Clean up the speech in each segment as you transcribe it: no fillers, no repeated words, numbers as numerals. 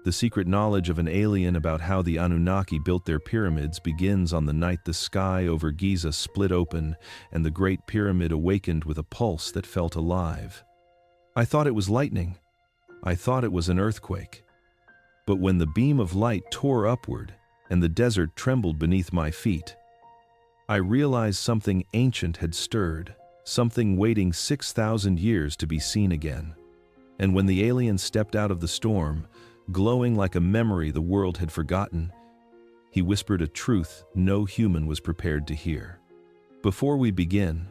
The secret knowledge of an alien about how the Anunnaki built their pyramids begins on the night the sky over Giza split open and the Great Pyramid awakened with a pulse that felt alive. I thought it was lightning. I thought it was an earthquake. But when the beam of light tore upward and the desert trembled beneath my feet, I realized something ancient had stirred, something waiting 6,000 years to be seen again. And when the alien stepped out of the storm, glowing like a memory the world had forgotten, he whispered a truth no human was prepared to hear. Before we begin,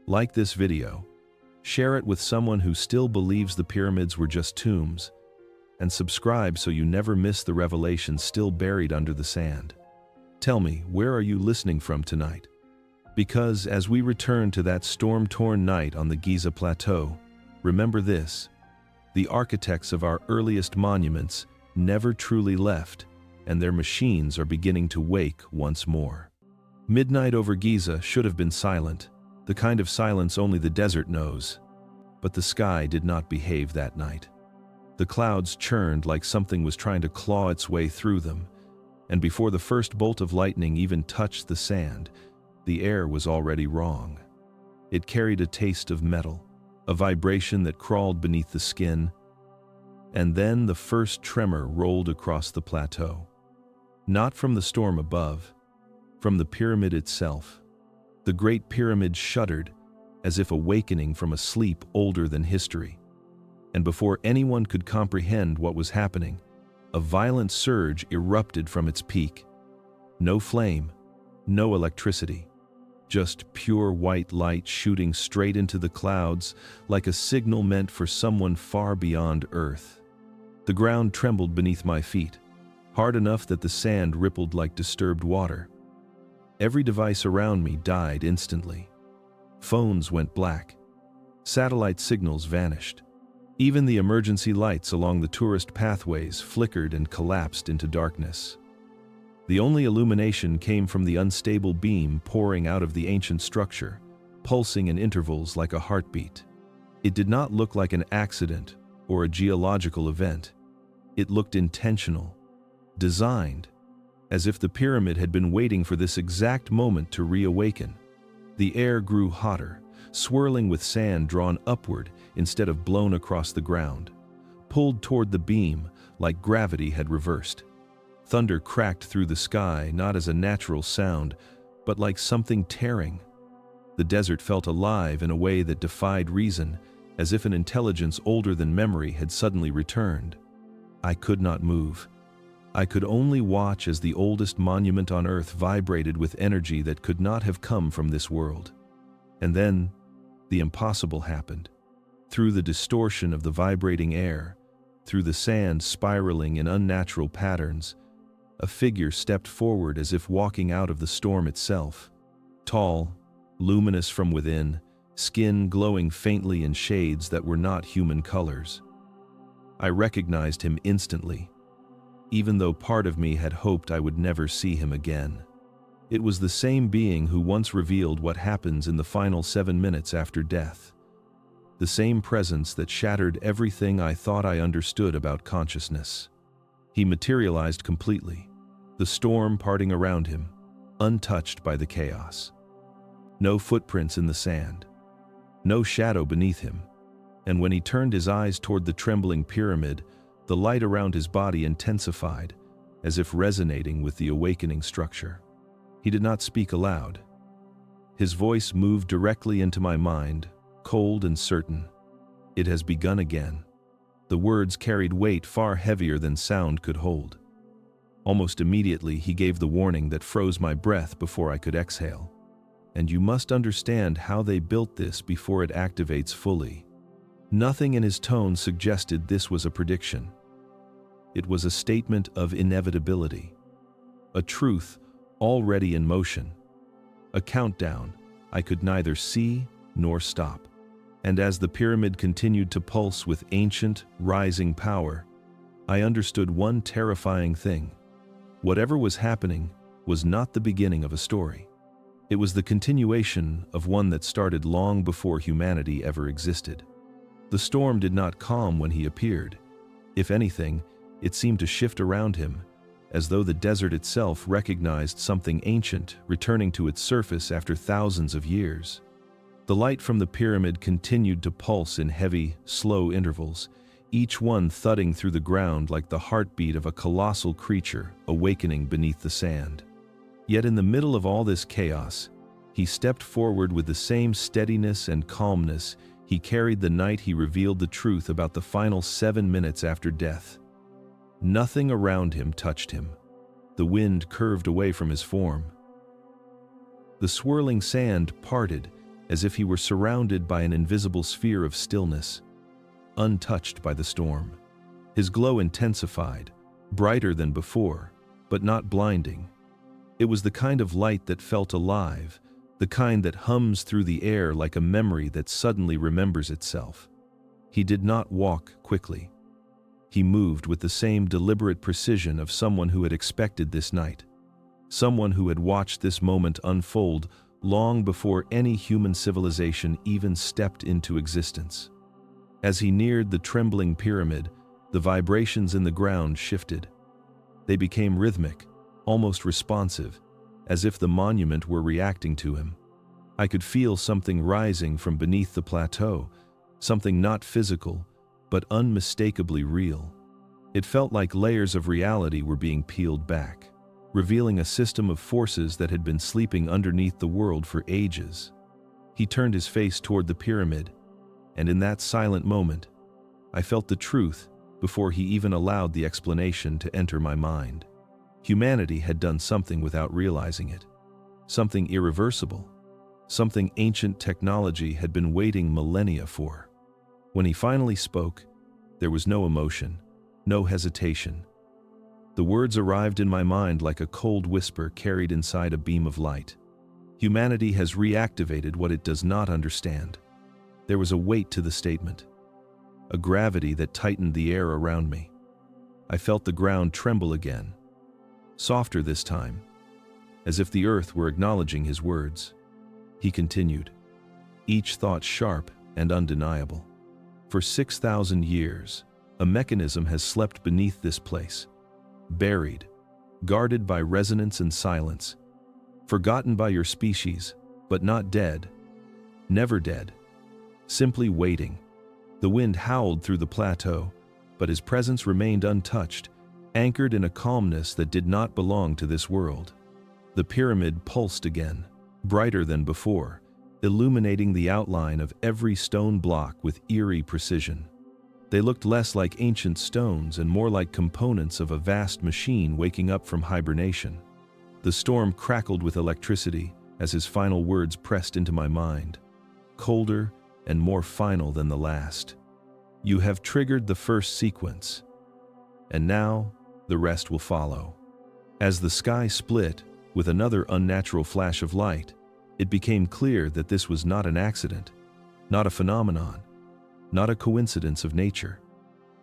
like this video, share it with someone who still believes the pyramids were just tombs, and subscribe so you never miss the revelations still buried under the sand. Tell me, where are you listening from tonight? Because as we return to that storm-torn night on the Giza Plateau, remember this: the architects of our earliest monuments never truly left, and their machines are beginning to wake once more. Midnight over Giza should have been silent, the kind of silence only the desert knows. But the sky did not behave that night. The clouds churned like something was trying to claw its way through them, and before the first bolt of lightning even touched the sand, the air was already wrong. It carried a taste of metal, a vibration that crawled beneath the skin, and then the first tremor rolled across the plateau. Not from the storm above, from the pyramid itself. The Great Pyramid shuddered, as if awakening from a sleep older than history. And before anyone could comprehend what was happening, a violent surge erupted from its peak. No flame, no electricity. Just pure white light shooting straight into the clouds like a signal meant for someone far beyond Earth. The ground trembled beneath my feet, hard enough that the sand rippled like disturbed water. Every device around me died instantly. Phones went black. Satellite signals vanished. Even the emergency lights along the tourist pathways flickered and collapsed into darkness. The only illumination came from the unstable beam pouring out of the ancient structure, pulsing in intervals like a heartbeat. It did not look like an accident or a geological event. It looked intentional, designed, as if the pyramid had been waiting for this exact moment to reawaken. The air grew hotter, swirling with sand drawn upward instead of blown across the ground, pulled toward the beam like gravity had reversed. Thunder cracked through the sky, not as a natural sound, but like something tearing. The desert felt alive in a way that defied reason, as if an intelligence older than memory had suddenly returned. I could not move. I could only watch as the oldest monument on Earth vibrated with energy that could not have come from this world. And then, the impossible happened. Through the distortion of the vibrating air, through the sand spiraling in unnatural patterns, a figure stepped forward as if walking out of the storm itself. Tall, luminous from within, skin glowing faintly in shades that were not human colors. I recognized him instantly, even though part of me had hoped I would never see him again. It was the same being who once revealed what happens in the final 7 minutes after death. The same presence that shattered everything I thought I understood about consciousness. He materialized completely, the storm parting around him, untouched by the chaos. No footprints in the sand, no shadow beneath him, and when he turned his eyes toward the trembling pyramid, the light around his body intensified, as if resonating with the awakening structure. He did not speak aloud. His voice moved directly into my mind, cold and certain. It has begun again. The words carried weight far heavier than sound could hold. Almost immediately, he gave the warning that froze my breath before I could exhale. And you must understand how they built this before it activates fully. Nothing in his tone suggested this was a prediction. It was a statement of inevitability. A truth already in motion. A countdown I could neither see nor stop. And as the pyramid continued to pulse with ancient, rising power, I understood one terrifying thing. Whatever was happening was not the beginning of a story. It was the continuation of one that started long before humanity ever existed. The storm did not calm when he appeared. If anything, It seemed to shift around him, as though the desert itself recognized something ancient returning to its surface after thousands of years. The light from the pyramid continued to pulse in heavy, slow intervals, each one thudding through the ground like the heartbeat of a colossal creature awakening beneath the sand. Yet in the middle of all this chaos, he stepped forward with the same steadiness and calmness he carried the night he revealed the truth about the final 7 minutes after death. Nothing around him touched him. The wind curved away from his form. The swirling sand parted as if he were surrounded by an invisible sphere of stillness, untouched by the storm. His glow intensified, brighter than before, but not blinding. It was the kind of light that felt alive, the kind that hums through the air like a memory that suddenly remembers itself. He did not walk quickly. He moved with the same deliberate precision of someone who had expected this night, someone who had watched this moment unfold long before any human civilization even stepped into existence. As he neared the trembling pyramid, the vibrations in the ground shifted. They became rhythmic, almost responsive, as if the monument were reacting to him. I could feel something rising from beneath the plateau, something not physical, but unmistakably real. It felt like layers of reality were being peeled back, revealing a system of forces that had been sleeping underneath the world for ages. He turned his face toward the pyramid, and in that silent moment, I felt the truth before he even allowed the explanation to enter my mind. Humanity had done something without realizing it, something irreversible, something ancient technology had been waiting millennia for. When he finally spoke, there was no emotion, no hesitation. The words arrived in my mind like a cold whisper carried inside a beam of light. Humanity has reactivated what it does not understand. There was a weight to the statement, a gravity that tightened the air around me. I felt the ground tremble again, softer this time, as if the earth were acknowledging his words. He continued, each thought sharp and undeniable. For 6,000 years, a mechanism has slept beneath this place, buried, guarded by resonance and silence, forgotten by your species, but not dead, never dead, simply waiting. The wind howled through the plateau, but his presence remained untouched, anchored in a calmness that did not belong to this world. The pyramid pulsed again, brighter than before, illuminating the outline of every stone block with eerie precision. They looked less like ancient stones and more like components of a vast machine waking up from hibernation. The storm crackled with electricity as his final words pressed into my mind, colder and more final than the last. You have triggered the first sequence, and now the rest will follow. As the sky split with another unnatural flash of light, it became clear that this was not an accident, not a phenomenon, not a coincidence of nature.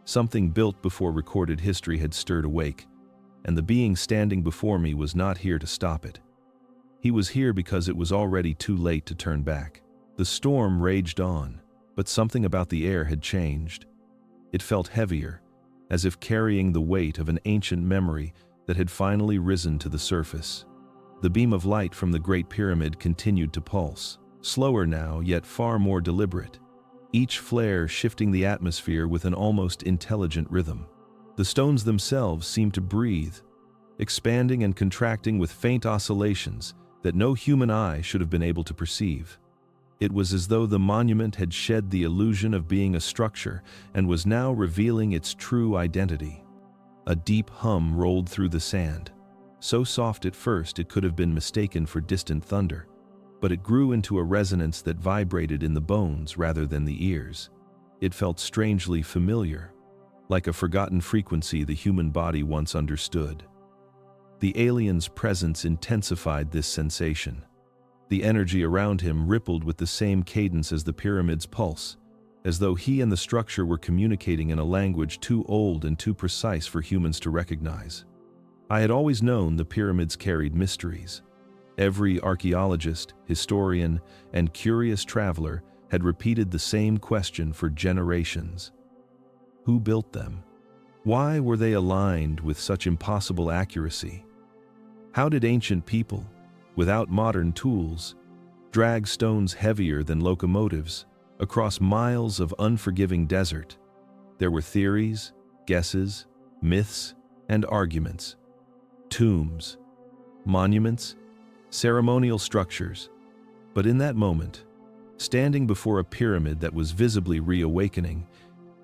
Something built before recorded history had stirred awake, and the being standing before me was not here to stop it. He was here because it was already too late to turn back. The storm raged on, but something about the air had changed. It felt heavier, as if carrying the weight of an ancient memory that had finally risen to the surface. The beam of light from the Great Pyramid continued to pulse, slower now, yet far more deliberate, each flare shifting the atmosphere with an almost intelligent rhythm. The stones themselves seemed to breathe, expanding and contracting with faint oscillations that no human eye should have been able to perceive. It was as though the monument had shed the illusion of being a structure and was now revealing its true identity. A deep hum rolled through the sand, so soft at first it could have been mistaken for distant thunder, but it grew into a resonance that vibrated in the bones rather than the ears. It felt strangely familiar, like a forgotten frequency the human body once understood. The alien's presence intensified this sensation. The energy around him rippled with the same cadence as the pyramid's pulse, as though he and the structure were communicating in a language too old and too precise for humans to recognize. I had always known the pyramids carried mysteries. Every archaeologist, historian, and curious traveler had repeated the same question for generations. Who built them? Why were they aligned with such impossible accuracy? How did ancient people, without modern tools, drag stones heavier than locomotives across miles of unforgiving desert? There were theories, guesses, myths, and arguments. Tombs, monuments, ceremonial structures. But in that moment, standing before a pyramid that was visibly reawakening,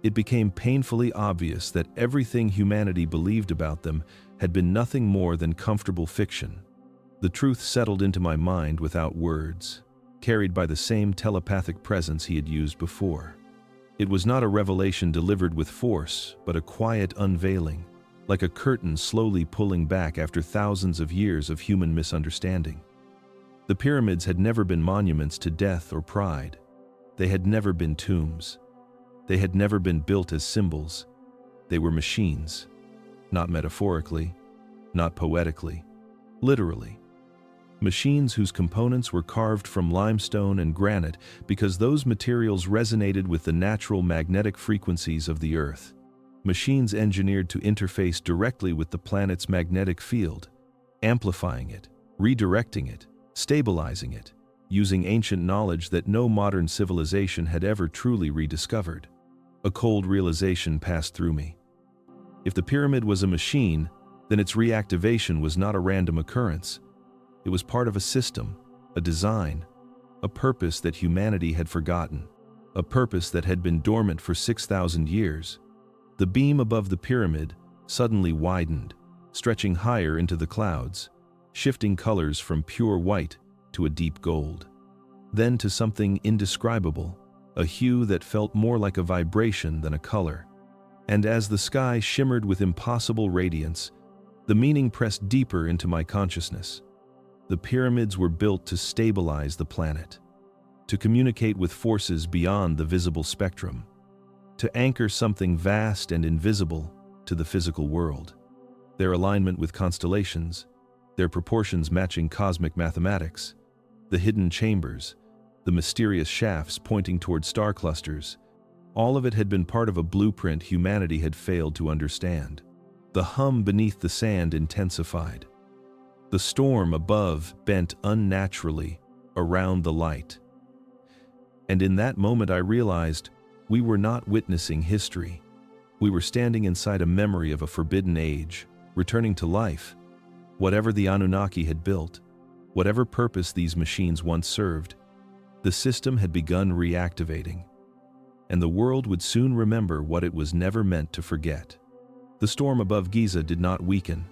it became painfully obvious that everything humanity believed about them had been nothing more than comfortable fiction. The truth settled into my mind without words, carried by the same telepathic presence he had used before. It was not a revelation delivered with force, but a quiet unveiling, like a curtain slowly pulling back after thousands of years of human misunderstanding. The pyramids had never been monuments to death or pride. They had never been tombs. They had never been built as symbols. They were machines, not metaphorically, not poetically, literally. Machines whose components were carved from limestone and granite because those materials resonated with the natural magnetic frequencies of the Earth. Machines engineered to interface directly with the planet's magnetic field, amplifying it, redirecting it, stabilizing it, using ancient knowledge that no modern civilization had ever truly rediscovered. A cold realization passed through me. If the pyramid was a machine, then its reactivation was not a random occurrence. It was part of a system, a design, a purpose that humanity had forgotten, a purpose that had been dormant for 6,000 years. The beam above the pyramid suddenly widened, stretching higher into the clouds, shifting colors from pure white to a deep gold, then to something indescribable, a hue that felt more like a vibration than a color. And as the sky shimmered with impossible radiance, the meaning pressed deeper into my consciousness. The pyramids were built to stabilize the planet, to communicate with forces beyond the visible spectrum, to anchor something vast and invisible to the physical world. Their alignment with constellations, their proportions matching cosmic mathematics, the hidden chambers, the mysterious shafts pointing toward star clusters, all of it had been part of a blueprint humanity had failed to understand. The hum beneath the sand intensified. The storm above bent unnaturally around the light. And in that moment I realized we were not witnessing history. We were standing inside a memory of a forbidden age, returning to life. Whatever the Anunnaki had built, whatever purpose these machines once served, the system had begun reactivating. And the world would soon remember what it was never meant to forget. The storm above Giza did not weaken,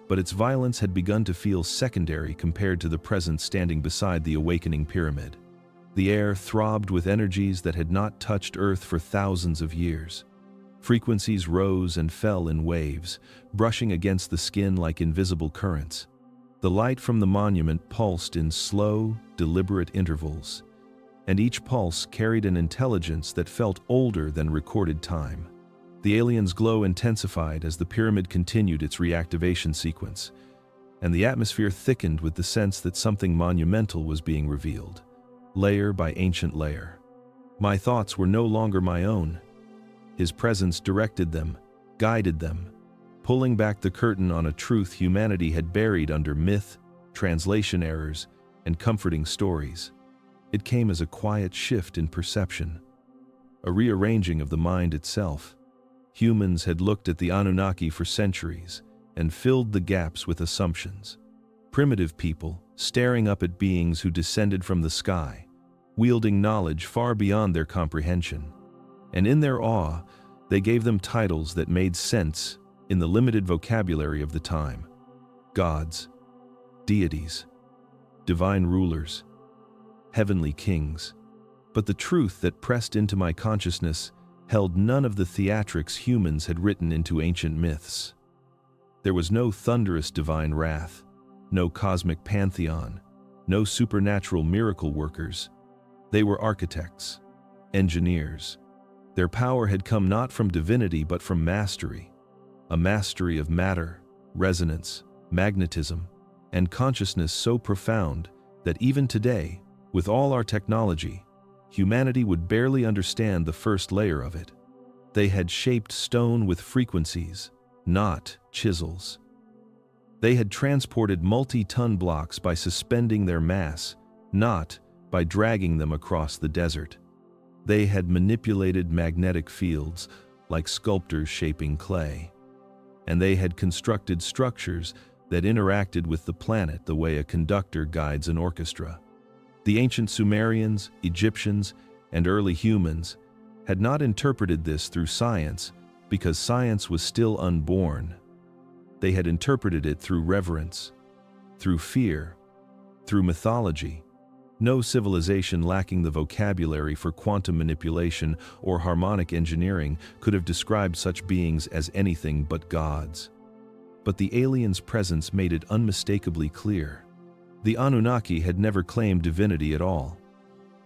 but its violence had begun to feel secondary compared to the presence standing beside the awakening pyramid. The air throbbed with energies that had not touched Earth for thousands of years. Frequencies rose and fell in waves, brushing against the skin like invisible currents. The light from the monument pulsed in slow, deliberate intervals, and each pulse carried an intelligence that felt older than recorded time. The alien's glow intensified as the pyramid continued its reactivation sequence, and the atmosphere thickened with the sense that something monumental was being revealed, layer by ancient layer. My thoughts were no longer my own. His presence directed them, guided them, pulling back the curtain on a truth humanity had buried under myth, translation errors, and comforting stories. It came as a quiet shift in perception, a rearranging of the mind itself. Humans had looked at the Anunnaki for centuries and filled the gaps with assumptions. Primitive people, staring up at beings who descended from the sky, wielding knowledge far beyond their comprehension. And in their awe, they gave them titles that made sense in the limited vocabulary of the time. Gods, deities, divine rulers, heavenly kings. But the truth that pressed into my consciousness held none of the theatrics humans had written into ancient myths. There was no thunderous divine wrath, no cosmic pantheon, no supernatural miracle workers. They were architects, engineers. Their power had come not from divinity but from mastery, a mastery of matter, resonance, magnetism, and consciousness so profound that even today, with all our technology, humanity would barely understand the first layer of it. They had shaped stone with frequencies, not chisels. They had transported multi-ton blocks by suspending their mass, not by dragging them across the desert. They had manipulated magnetic fields like sculptors shaping clay. And they had constructed structures that interacted with the planet the way a conductor guides an orchestra. The ancient Sumerians, Egyptians, and early humans had not interpreted this through science because science was still unborn. They had interpreted it through reverence, through fear, through mythology. No civilization lacking the vocabulary for quantum manipulation or harmonic engineering could have described such beings as anything but gods. But the aliens' presence made it unmistakably clear. The Anunnaki had never claimed divinity at all.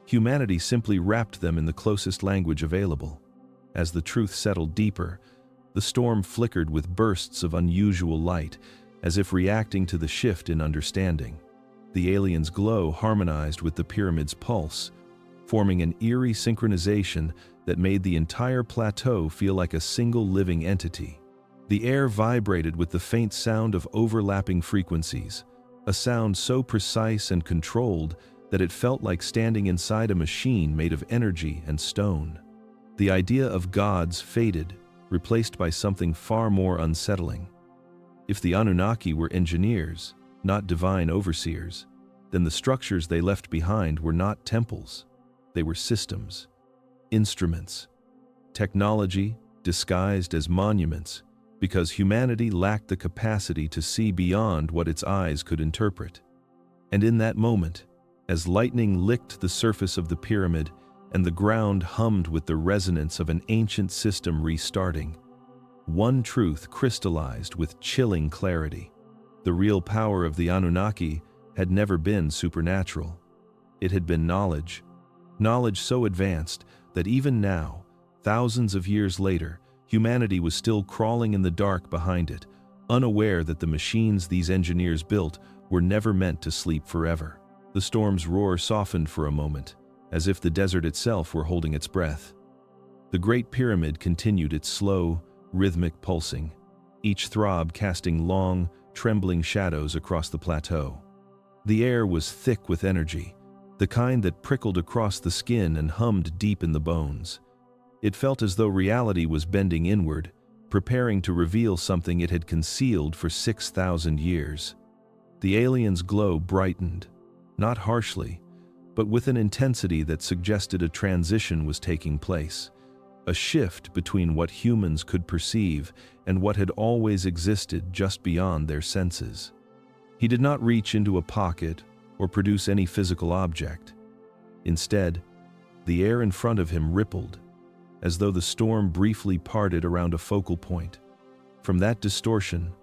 Humanity simply wrapped them in the closest language available. As the truth settled deeper, the storm flickered with bursts of unusual light, as if reacting to the shift in understanding. The aliens' glow harmonized with the pyramid's pulse, forming an eerie synchronization that made the entire plateau feel like a single living entity. The air vibrated with the faint sound of overlapping frequencies, a sound so precise and controlled that it felt like standing inside a machine made of energy and stone. The idea of gods faded, replaced by something far more unsettling. If the Anunnaki were engineers, not divine overseers, then the structures they left behind were not temples. They were systems, instruments, technology disguised as monuments, because humanity lacked the capacity to see beyond what its eyes could interpret. And in that moment, as lightning licked the surface of the pyramid and the ground hummed with the resonance of an ancient system restarting, one truth crystallized with chilling clarity. The real power of the Anunnaki had never been supernatural. It had been knowledge. Knowledge so advanced that even now, thousands of years later, humanity was still crawling in the dark behind it, unaware that the machines these engineers built were never meant to sleep forever. The storm's roar softened for a moment, as if the desert itself were holding its breath. The Great Pyramid continued its slow, rhythmic pulsing, each throb casting long, trembling shadows across the plateau. The air was thick with energy, the kind that prickled across the skin and hummed deep in the bones. It felt as though reality was bending inward, preparing to reveal something it had concealed for 6,000 years. The aliens' glow brightened, not harshly, but with an intensity that suggested a transition was taking place, a shift between what humans could perceive and what had always existed just beyond their senses. He did not reach into a pocket or produce any physical object. Instead, the air in front of him rippled, as though the storm briefly parted around a focal point. From that distortion,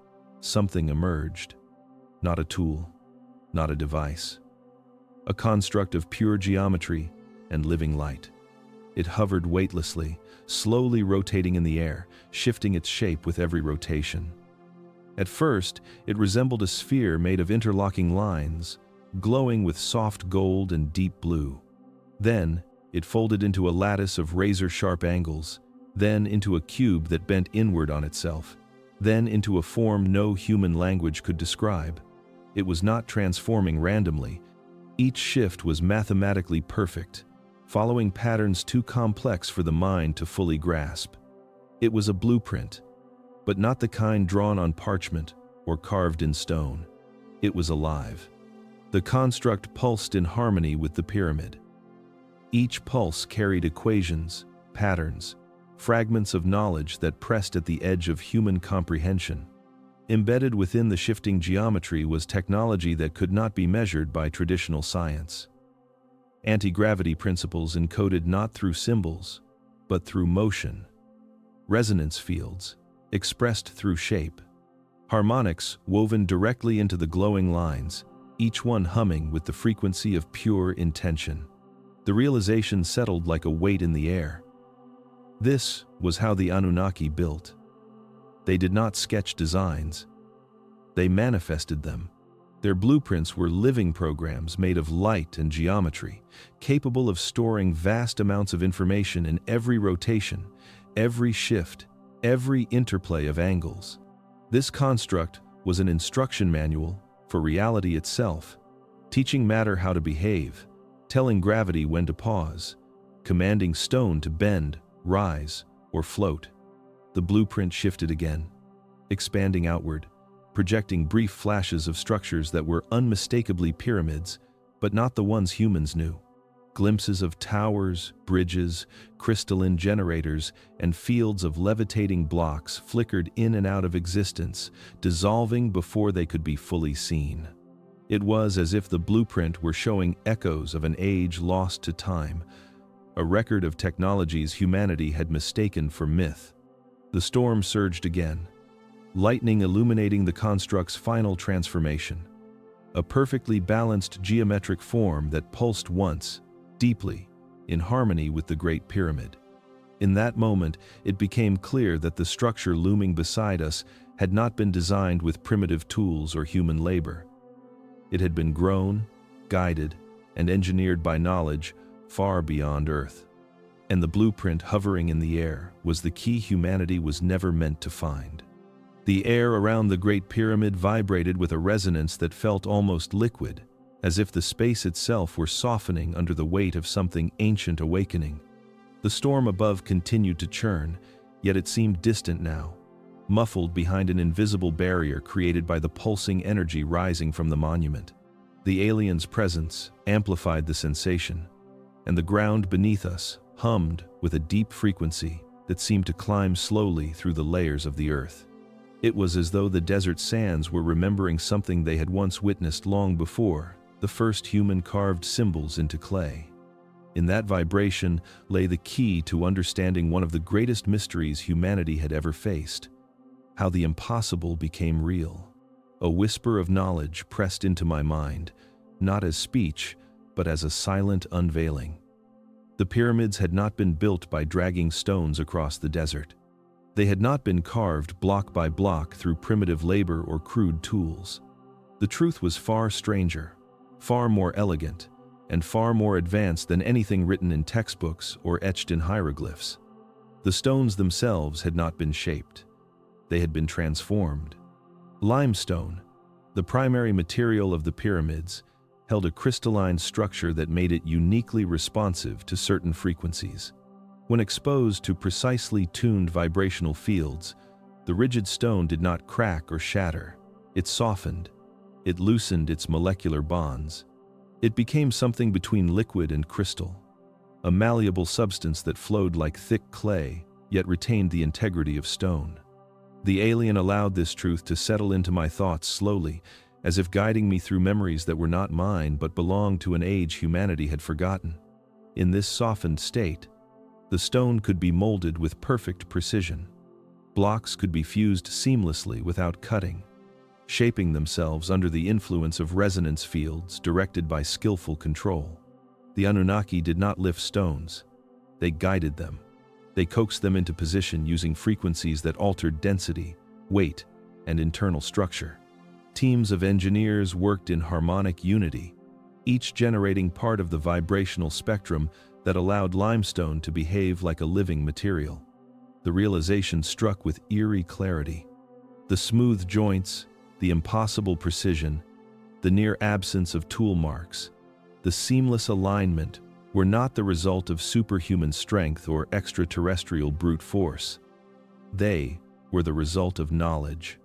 something emerged. Not a tool, not a device. A construct of pure geometry and living light. It hovered weightlessly, slowly rotating in the air, shifting its shape with every rotation. At first, it resembled a sphere made of interlocking lines, glowing with soft gold and deep blue. Then, it folded into a lattice of razor-sharp angles, then into a cube that bent inward on itself, then into a form no human language could describe. It was not transforming randomly. Each shift was mathematically perfect, following patterns too complex for the mind to fully grasp. It was a blueprint, but not the kind drawn on parchment or carved in stone. It was alive. The construct pulsed in harmony with the pyramid. Each pulse carried equations, patterns, fragments of knowledge that pressed at the edge of human comprehension. Embedded within the shifting geometry was technology that could not be measured by traditional science. Anti-gravity principles encoded not through symbols, but through motion. Resonance fields, expressed through shape. Harmonics woven directly into the glowing lines, each one humming with the frequency of pure intention. The realization settled like a weight in the air. This was how the Anunnaki built. They did not sketch designs. They manifested them. Their blueprints were living programs made of light and geometry, capable of storing vast amounts of information in every rotation, every shift, every interplay of angles. This construct was an instruction manual for reality itself, teaching matter how to behave, telling gravity when to pause, commanding stone to bend, rise, or float. The blueprint shifted again, expanding outward, projecting brief flashes of structures that were unmistakably pyramids, but not the ones humans knew. Glimpses of towers, bridges, crystalline generators, and fields of levitating blocks flickered in and out of existence, dissolving before they could be fully seen. It was as if the blueprint were showing echoes of an age lost to time, a record of technologies humanity had mistaken for myth. The storm surged again, lightning illuminating the construct's final transformation, a perfectly balanced geometric form that pulsed once, deeply, in harmony with the Great Pyramid. In that moment, it became clear that the structure looming beside us had not been designed with primitive tools or human labor. It had been grown, guided, and engineered by knowledge far beyond Earth. And the blueprint hovering in the air was the key humanity was never meant to find. The air around the Great Pyramid vibrated with a resonance that felt almost liquid, as if the space itself were softening under the weight of something ancient awakening. The storm above continued to churn, yet it seemed distant now, muffled behind an invisible barrier created by the pulsing energy rising from the monument. The alien's presence amplified the sensation, and the ground beneath us hummed with a deep frequency that seemed to climb slowly through the layers of the earth. It was as though the desert sands were remembering something they had once witnessed long before, the first human-carved symbols into clay. In that vibration lay the key to understanding one of the greatest mysteries humanity had ever faced: how the impossible became real. A whisper of knowledge pressed into my mind, not as speech, but as a silent unveiling. The pyramids had not been built by dragging stones across the desert. They had not been carved block by block through primitive labor or crude tools. The truth was far stranger, far more elegant, and far more advanced than anything written in textbooks or etched in hieroglyphs. The stones themselves had not been shaped. They had been transformed. Limestone, the primary material of the pyramids, held a crystalline structure that made it uniquely responsive to certain frequencies. When exposed to precisely tuned vibrational fields, the rigid stone did not crack or shatter. It softened. It loosened its molecular bonds. It became something between liquid and crystal, a malleable substance that flowed like thick clay, yet retained the integrity of stone. The alien allowed this truth to settle into my thoughts slowly, as if guiding me through memories that were not mine but belonged to an age humanity had forgotten. In this softened state, the stone could be molded with perfect precision. Blocks could be fused seamlessly without cutting, shaping themselves under the influence of resonance fields directed by skillful control. The Anunnaki did not lift stones. They guided them. They coaxed them into position using frequencies that altered density, weight, and internal structure. Teams of engineers worked in harmonic unity, each generating part of the vibrational spectrum that allowed limestone to behave like a living material. The realization struck with eerie clarity. The smooth joints, the impossible precision, the near absence of tool marks, the seamless alignment were not the result of superhuman strength or extraterrestrial brute force. They were the result of knowledge.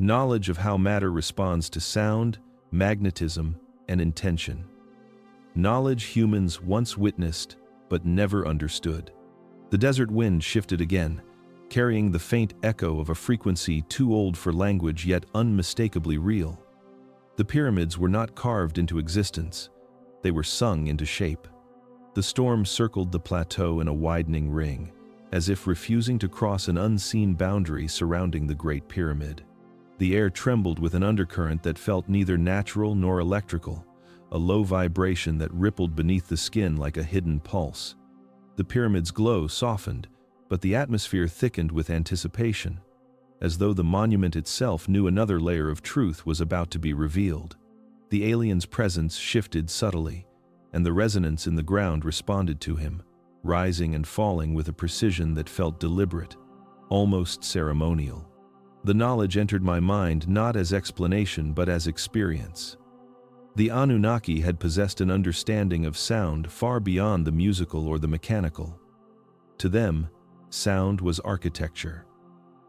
Knowledge of how matter responds to sound, magnetism, and intention. Knowledge humans once witnessed but never understood. The desert wind shifted again, carrying the faint echo of a frequency too old for language yet unmistakably real. The pyramids were not carved into existence, they were sung into shape. The storm circled the plateau in a widening ring, as if refusing to cross an unseen boundary surrounding the Great Pyramid. The air trembled with an undercurrent that felt neither natural nor electrical, a low vibration that rippled beneath the skin like a hidden pulse. The pyramid's glow softened, but the atmosphere thickened with anticipation, as though the monument itself knew another layer of truth was about to be revealed. The alien's presence shifted subtly, and the resonance in the ground responded to him, rising and falling with a precision that felt deliberate, almost ceremonial. The knowledge entered my mind not as explanation but as experience. The Anunnaki had possessed an understanding of sound far beyond the musical or the mechanical. To them, sound was architecture.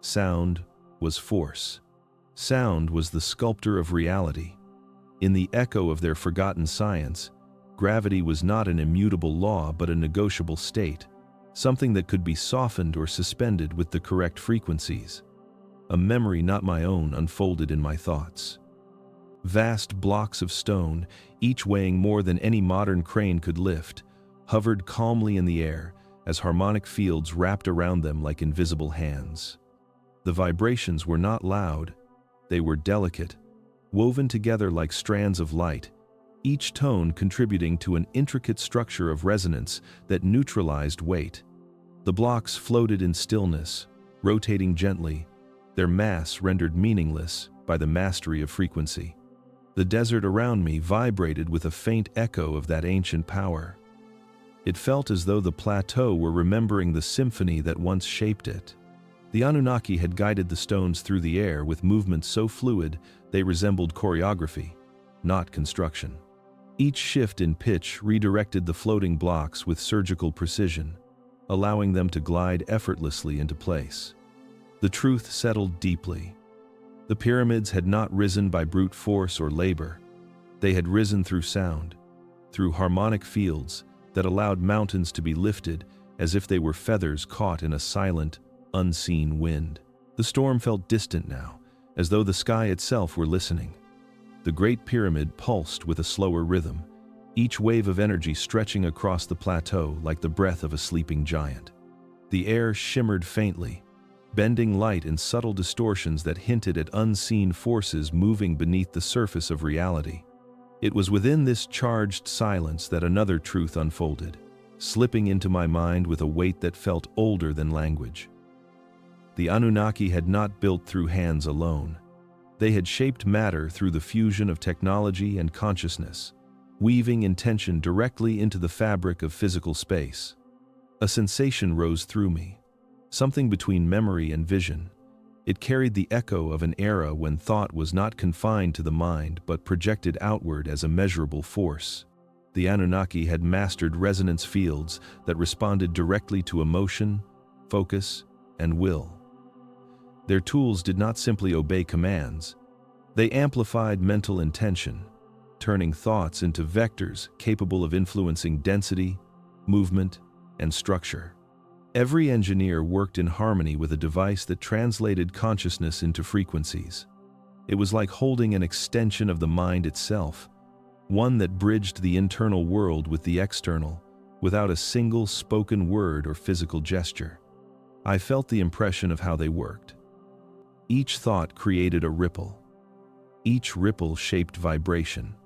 Sound was force. Sound was the sculptor of reality. In the echo of their forgotten science, gravity was not an immutable law but a negotiable state, something that could be softened or suspended with the correct frequencies. A memory not my own unfolded in my thoughts. Vast blocks of stone, each weighing more than any modern crane could lift, hovered calmly in the air as harmonic fields wrapped around them like invisible hands. The vibrations were not loud, they were delicate, woven together like strands of light, each tone contributing to an intricate structure of resonance that neutralized weight. The blocks floated in stillness, rotating gently, their mass rendered meaningless by the mastery of frequency. The desert around me vibrated with a faint echo of that ancient power. It felt as though the plateau were remembering the symphony that once shaped it. The Anunnaki had guided the stones through the air with movements so fluid they resembled choreography, not construction. Each shift in pitch redirected the floating blocks with surgical precision, allowing them to glide effortlessly into place. The truth settled deeply. The pyramids had not risen by brute force or labor. They had risen through sound, through harmonic fields that allowed mountains to be lifted as if they were feathers caught in a silent, unseen wind. The storm felt distant now, as though the sky itself were listening. The Great Pyramid pulsed with a slower rhythm, each wave of energy stretching across the plateau like the breath of a sleeping giant. The air shimmered faintly, bending light in subtle distortions that hinted at unseen forces moving beneath the surface of reality. It was within this charged silence that another truth unfolded, slipping into my mind with a weight that felt older than language. The Anunnaki had not built through hands alone. They had shaped matter through the fusion of technology and consciousness, weaving intention directly into the fabric of physical space. A sensation rose through me, something between memory and vision. It carried the echo of an era when thought was not confined to the mind but projected outward as a measurable force. The Anunnaki had mastered resonance fields that responded directly to emotion, focus, and will. Their tools did not simply obey commands. They amplified mental intention, turning thoughts into vectors capable of influencing density, movement, and structure. Every engineer worked in harmony with a device that translated consciousness into frequencies. It was like holding an extension of the mind itself, one that bridged the internal world with the external, without a single spoken word or physical gesture. I felt the impression of how they worked. Each thought created a ripple. Each ripple shaped vibration.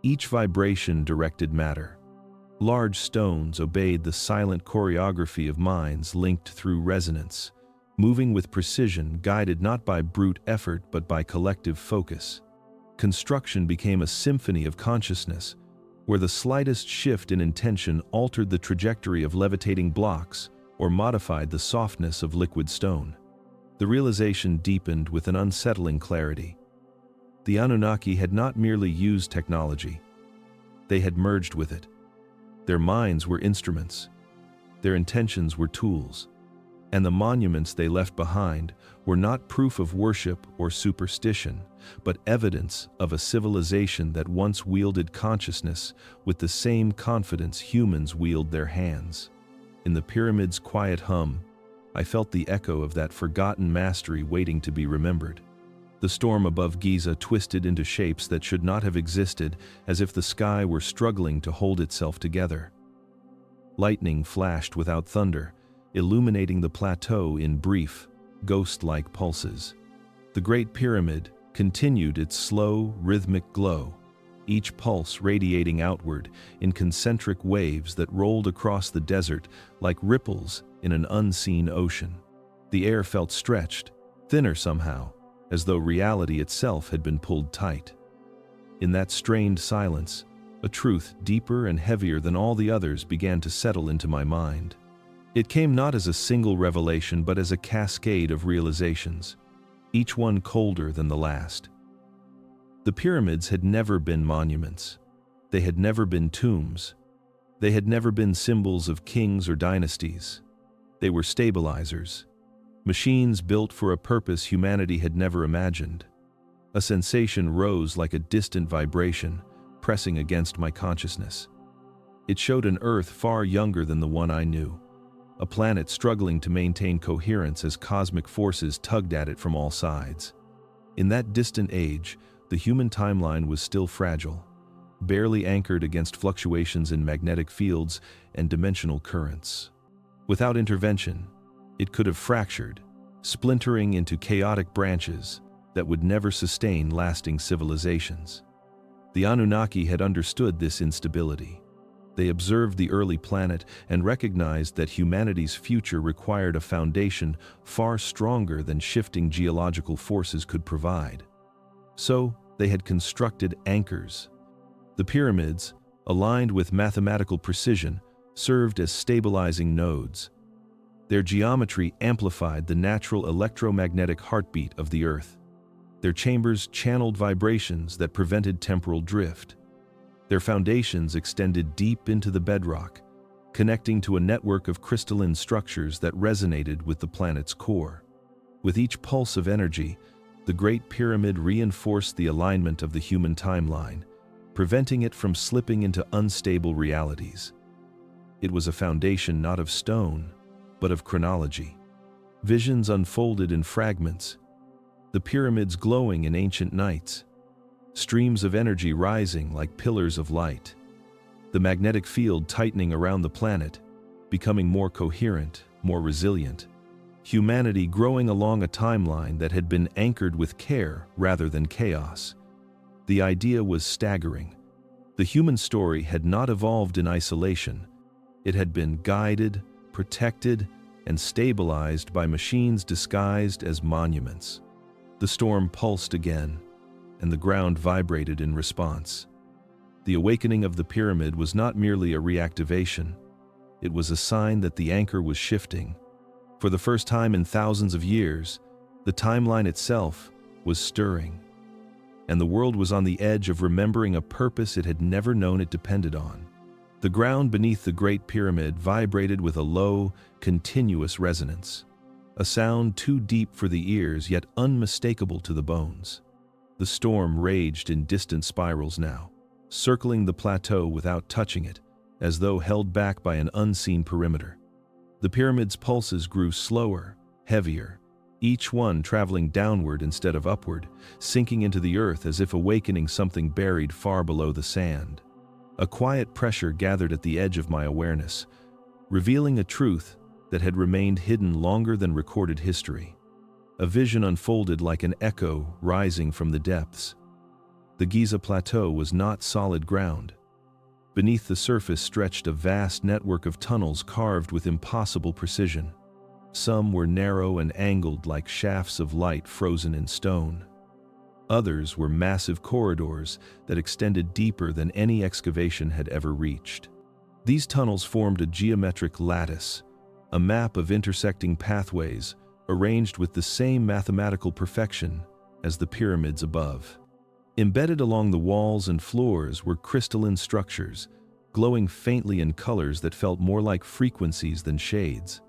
Each vibration directed matter. Large stones obeyed the silent choreography of minds linked through resonance, moving with precision guided not by brute effort but by collective focus. Construction became a symphony of consciousness, where the slightest shift in intention altered the trajectory of levitating blocks or modified the softness of liquid stone. The realization deepened with an unsettling clarity. The Anunnaki had not merely used technology, they had merged with it. Their minds were instruments, their intentions were tools, and the monuments they left behind were not proof of worship or superstition, but evidence of a civilization that once wielded consciousness with the same confidence humans wield their hands. In the pyramid's quiet hum, I felt the echo of that forgotten mastery waiting to be remembered. The storm above Giza twisted into shapes that should not have existed, as if the sky were struggling to hold itself together. Lightning flashed without thunder, illuminating the plateau in brief, ghost-like pulses. The Great Pyramid continued its slow, rhythmic glow, each pulse radiating outward in concentric waves that rolled across the desert like ripples in an unseen ocean. The air felt stretched, thinner somehow, as though reality itself had been pulled tight. In that strained silence, A truth deeper and heavier than all the others began to settle into my mind. It came not as a single revelation but as a cascade of realizations, each one colder than the last. The pyramids had never been monuments. They had never been tombs. They had never been symbols of kings or dynasties. They were stabilizers, machines built for a purpose humanity had never imagined. A sensation rose like a distant vibration, pressing against my consciousness. It showed an Earth far younger than the one I knew, a planet struggling to maintain coherence as cosmic forces tugged at it from all sides. In that distant age, the human timeline was still fragile, barely anchored against fluctuations in magnetic fields and dimensional currents. Without intervention, it could have fractured, splintering into chaotic branches that would never sustain lasting civilizations. The Anunnaki had understood this instability. They observed the early planet and recognized that humanity's future required a foundation far stronger than shifting geological forces could provide. So, they had constructed anchors. The pyramids, aligned with mathematical precision, served as stabilizing nodes. Their geometry amplified the natural electromagnetic heartbeat of the Earth. Their chambers channeled vibrations that prevented temporal drift. Their foundations extended deep into the bedrock, connecting to a network of crystalline structures that resonated with the planet's core. With each pulse of energy, the Great Pyramid reinforced the alignment of the human timeline, preventing it from slipping into unstable realities. It was a foundation not of stone, but of chronology. Visions unfolded in fragments, the pyramids glowing in ancient nights, streams of energy rising like pillars of light, the magnetic field tightening around the planet, becoming more coherent, more resilient, humanity growing along a timeline that had been anchored with care rather than chaos. The idea was staggering. The human story had not evolved in isolation. It had been guided, protected, and stabilized by machines disguised as monuments. The storm pulsed again, and the ground vibrated in response. The awakening of the pyramid was not merely a reactivation. It was a sign that the anchor was shifting. For the first time in thousands of years, the timeline itself was stirring, and the world was on the edge of remembering a purpose it had never known it depended on. The ground beneath the Great Pyramid vibrated with a low, continuous resonance, a sound too deep for the ears yet unmistakable to the bones. The storm raged in distant spirals now, circling the plateau without touching it, as though held back by an unseen perimeter. The pyramid's pulses grew slower, heavier, each one traveling downward instead of upward, sinking into the earth as if awakening something buried far below the sand. A quiet pressure gathered at the edge of my awareness, revealing a truth that had remained hidden longer than recorded history. A vision unfolded like an echo rising from the depths. The Giza Plateau was not solid ground. Beneath the surface stretched a vast network of tunnels carved with impossible precision. Some were narrow and angled like shafts of light frozen in stone. Others were massive corridors that extended deeper than any excavation had ever reached. These tunnels formed a geometric lattice, a map of intersecting pathways arranged with the same mathematical perfection as the pyramids above. Embedded along the walls and floors were crystalline structures, glowing faintly in colors that felt more like frequencies than shades.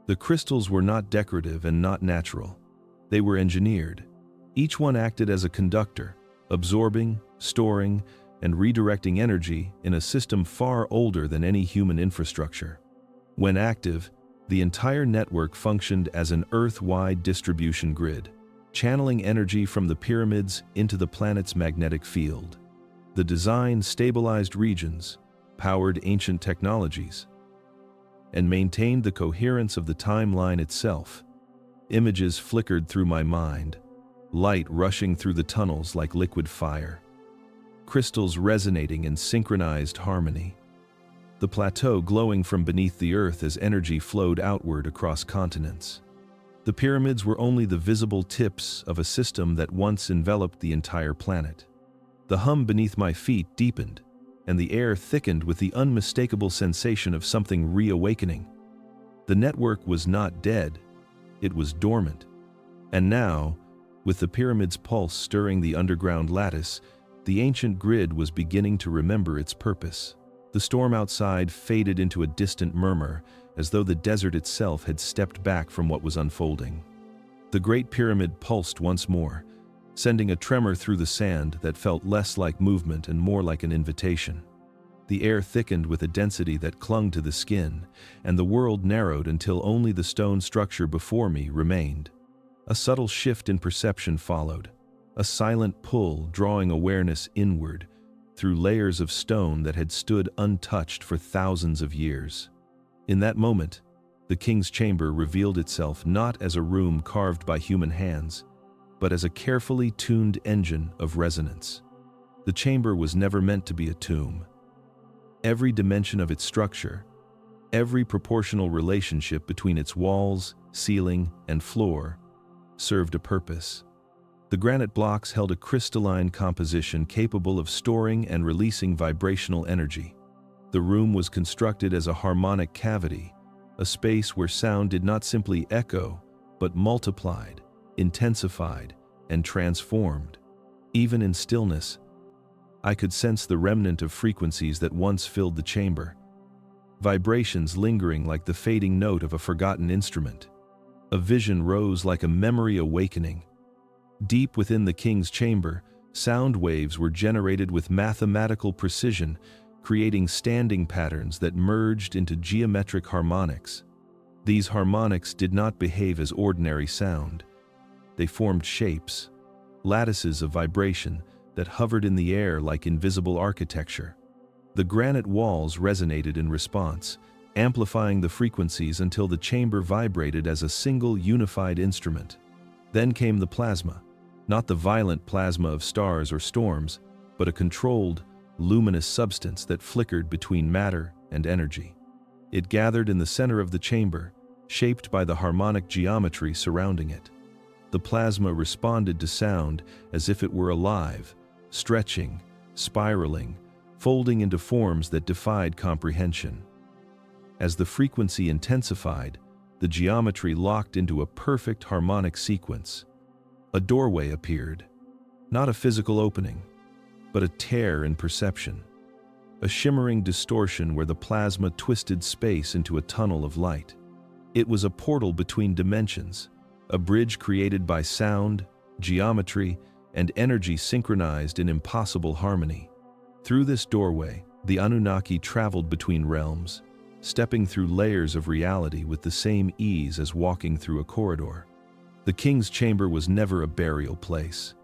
The crystals were not decorative and not natural. They were engineered. Each one acted as a conductor, absorbing, storing, and redirecting energy in a system far older than any human infrastructure. When active, the entire network functioned as an Earth-wide distribution grid, channeling energy from the pyramids into the planet's magnetic field. The design stabilized regions, powered ancient technologies, and maintained the coherence of the timeline itself. Images flickered through my mind, light rushing through the tunnels like liquid fire, crystals resonating in synchronized harmony. The plateau glowing from beneath the earth as energy flowed outward across continents. The pyramids were only the visible tips of a system that once enveloped the entire planet. The hum beneath my feet deepened, and the air thickened with the unmistakable sensation of something reawakening. The network was not dead, it was dormant. And now, with the pyramid's pulse stirring the underground lattice, the ancient grid was beginning to remember its purpose. The storm outside faded into a distant murmur, as though the desert itself had stepped back from what was unfolding. The Great Pyramid pulsed once more, sending a tremor through the sand that felt less like movement and more like an invitation. The air thickened with a density that clung to the skin, and the world narrowed until only the stone structure before me remained. A subtle shift in perception followed, a silent pull drawing awareness inward through layers of stone that had stood untouched for thousands of years. In that moment, the king's chamber revealed itself not as a room carved by human hands, but as a carefully tuned engine of resonance. The chamber was never meant to be a tomb. Every dimension of its structure, every proportional relationship between its walls, ceiling, and floor, served a purpose. The granite blocks held a crystalline composition capable of storing and releasing vibrational energy. The room was constructed as a harmonic cavity, a space where sound did not simply echo, but multiplied, intensified, and transformed. Even in stillness, I could sense the remnant of frequencies that once filled the chamber, vibrations lingering like the fading note of a forgotten instrument. A vision rose like a memory awakening. Deep within the king's chamber, sound waves were generated with mathematical precision, creating standing patterns that merged into geometric harmonics. These harmonics did not behave as ordinary sound. They formed shapes, lattices of vibration that hovered in the air like invisible architecture. The granite walls resonated in response, amplifying the frequencies until the chamber vibrated as a single unified instrument. Then came the plasma, not the violent plasma of stars or storms, but a controlled, luminous substance that flickered between matter and energy. It gathered in the center of the chamber, shaped by the harmonic geometry surrounding it. The plasma responded to sound as if it were alive, stretching, spiraling, folding into forms that defied comprehension. As the frequency intensified, the geometry locked into a perfect harmonic sequence. A doorway appeared, not a physical opening, but a tear in perception, a shimmering distortion where the plasma twisted space into a tunnel of light. It was a portal between dimensions, a bridge created by sound, geometry, and energy synchronized in impossible harmony. Through this doorway, the Anunnaki traveled between realms, stepping through layers of reality with the same ease as walking through a corridor. The king's chamber was never a burial place.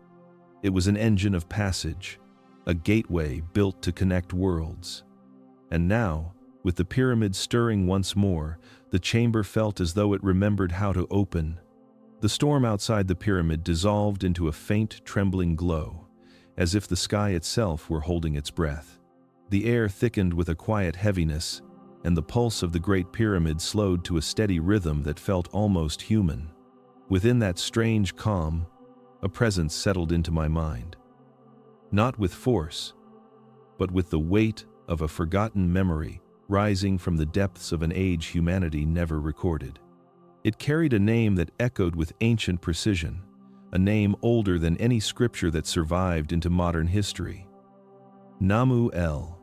It was an engine of passage, a gateway built to connect worlds. And now, with the pyramid stirring once more, the chamber felt as though it remembered how to open. The storm outside the pyramid dissolved into a faint, trembling glow, as if the sky itself were holding its breath. The air thickened with a quiet heaviness, and the pulse of the Great Pyramid slowed to a steady rhythm that felt almost human. Within that strange calm, a presence settled into my mind. Not with force, but with the weight of a forgotten memory rising from the depths of an age humanity never recorded. It carried a name that echoed with ancient precision, a name older than any scripture that survived into modern history. Namu-El.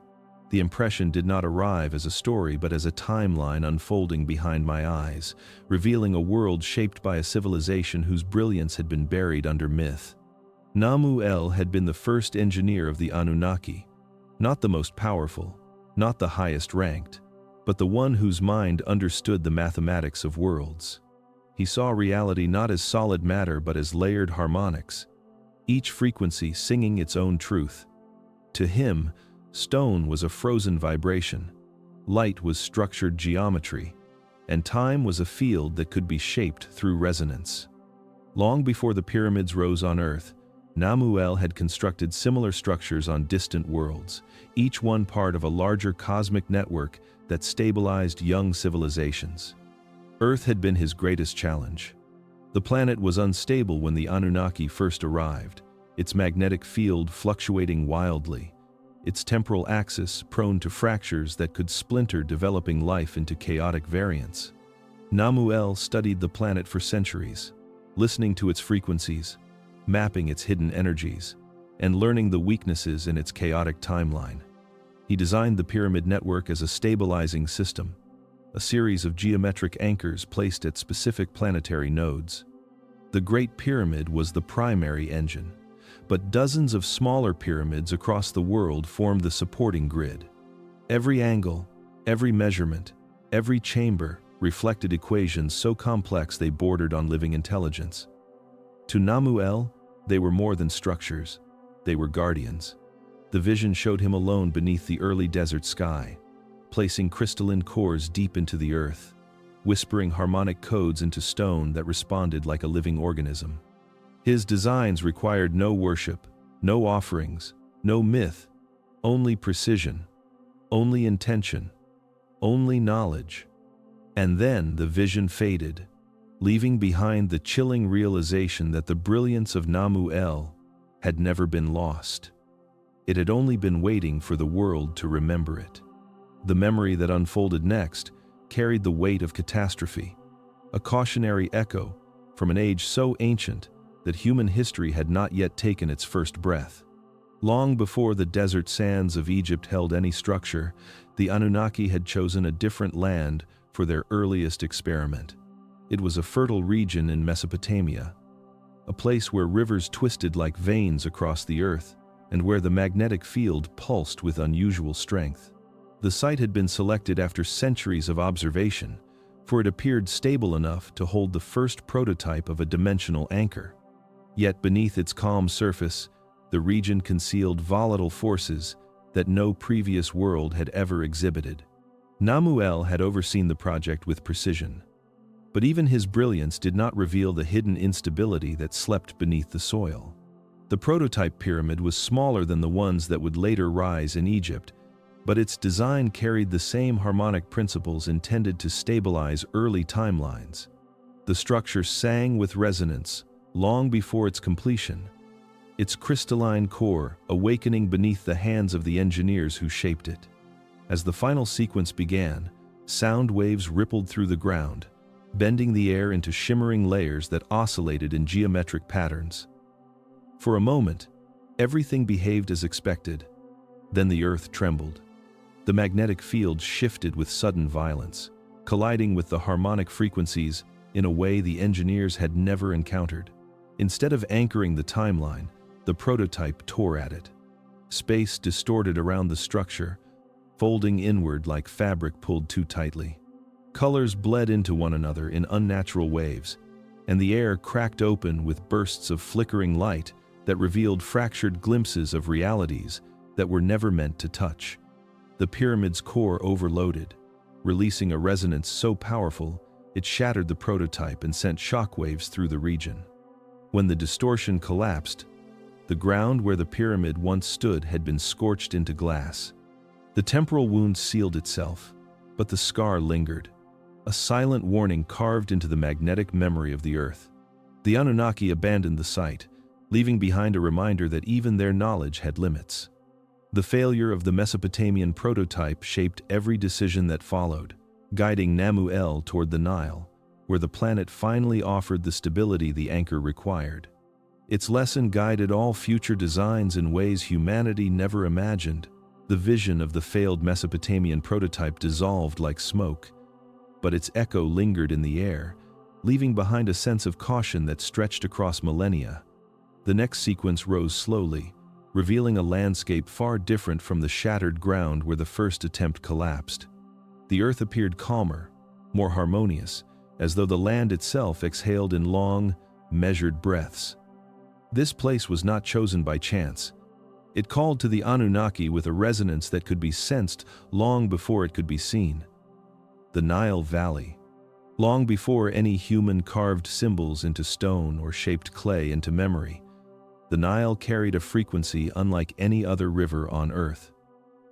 The impression did not arrive as a story but as a timeline unfolding behind my eyes, revealing a world shaped by a civilization whose brilliance had been buried under myth. Namu-El had been the first engineer of the Anunnaki, not the most powerful, not the highest ranked, but the one whose mind understood the mathematics of worlds. He saw reality not as solid matter but as layered harmonics, each frequency singing its own truth. To him, stone was a frozen vibration, light was structured geometry, and time was a field that could be shaped through resonance. Long before the pyramids rose on Earth, Namu-El had constructed similar structures on distant worlds, each one part of a larger cosmic network that stabilized young civilizations. Earth had been his greatest challenge. The planet was unstable when the Anunnaki first arrived, its magnetic field fluctuating wildly, its temporal axis prone to fractures that could splinter, developing life into chaotic variants. Namuel studied the planet for centuries, listening to its frequencies, mapping its hidden energies, and learning the weaknesses in its chaotic timeline. He designed the pyramid network as a stabilizing system, a series of geometric anchors placed at specific planetary nodes. The Great Pyramid was the primary engine, but dozens of smaller pyramids across the world formed the supporting grid. Every angle, every measurement, every chamber reflected equations so complex they bordered on living intelligence. To Namuel, they were more than structures, they were guardians. The vision showed him alone beneath the early desert sky, placing crystalline cores deep into the earth, whispering harmonic codes into stone that responded like a living organism. His designs required no worship, no offerings, no myth, only precision, only intention, only knowledge. And then the vision faded, leaving behind the chilling realization that the brilliance of Namuel had never been lost. It had only been waiting for the world to remember it. The memory that unfolded next carried the weight of catastrophe, a cautionary echo from an age so ancient that human history had not yet taken its first breath. Long before the desert sands of Egypt held any structure, the Anunnaki had chosen a different land for their earliest experiment. It was a fertile region in Mesopotamia, a place where rivers twisted like veins across the earth, and where the magnetic field pulsed with unusual strength. The site had been selected after centuries of observation, for it appeared stable enough to hold the first prototype of a dimensional anchor. Yet beneath its calm surface, the region concealed volatile forces that no previous world had ever exhibited. Namuel had overseen the project with precision, but even his brilliance did not reveal the hidden instability that slept beneath the soil. The prototype pyramid was smaller than the ones that would later rise in Egypt, but its design carried the same harmonic principles intended to stabilize early timelines. The structure sang with resonance long before its completion, its crystalline core awakening beneath the hands of the engineers who shaped it. As the final sequence began, sound waves rippled through the ground, bending the air into shimmering layers that oscillated in geometric patterns. For a moment, everything behaved as expected. Then the earth trembled. The magnetic field shifted with sudden violence, colliding with the harmonic frequencies in a way the engineers had never encountered. Instead of anchoring the timeline, the prototype tore at it. Space distorted around the structure, folding inward like fabric pulled too tightly. Colors bled into one another in unnatural waves, and the air cracked open with bursts of flickering light that revealed fractured glimpses of realities that were never meant to touch. The pyramid's core overloaded, releasing a resonance so powerful it shattered the prototype and sent shockwaves through the region. When the distortion collapsed, the ground where the pyramid once stood had been scorched into glass. The temporal wound sealed itself, but the scar lingered, a silent warning carved into the magnetic memory of the earth. The Anunnaki abandoned the site, leaving behind a reminder that even their knowledge had limits. The failure of the Mesopotamian prototype shaped every decision that followed, guiding Namuel toward the Nile, where the planet finally offered the stability the anchor required. Its lesson guided all future designs in ways humanity never imagined. The vision of the failed Mesopotamian prototype dissolved like smoke, but its echo lingered in the air, leaving behind a sense of caution that stretched across millennia. The next sequence rose slowly, revealing a landscape far different from the shattered ground where the first attempt collapsed. The earth appeared calmer, more harmonious, as though the land itself exhaled in long, measured breaths. This place was not chosen by chance. It called to the Anunnaki with a resonance that could be sensed long before it could be seen. The Nile Valley. Long before any human carved symbols into stone or shaped clay into memory, the Nile carried a frequency unlike any other river on Earth.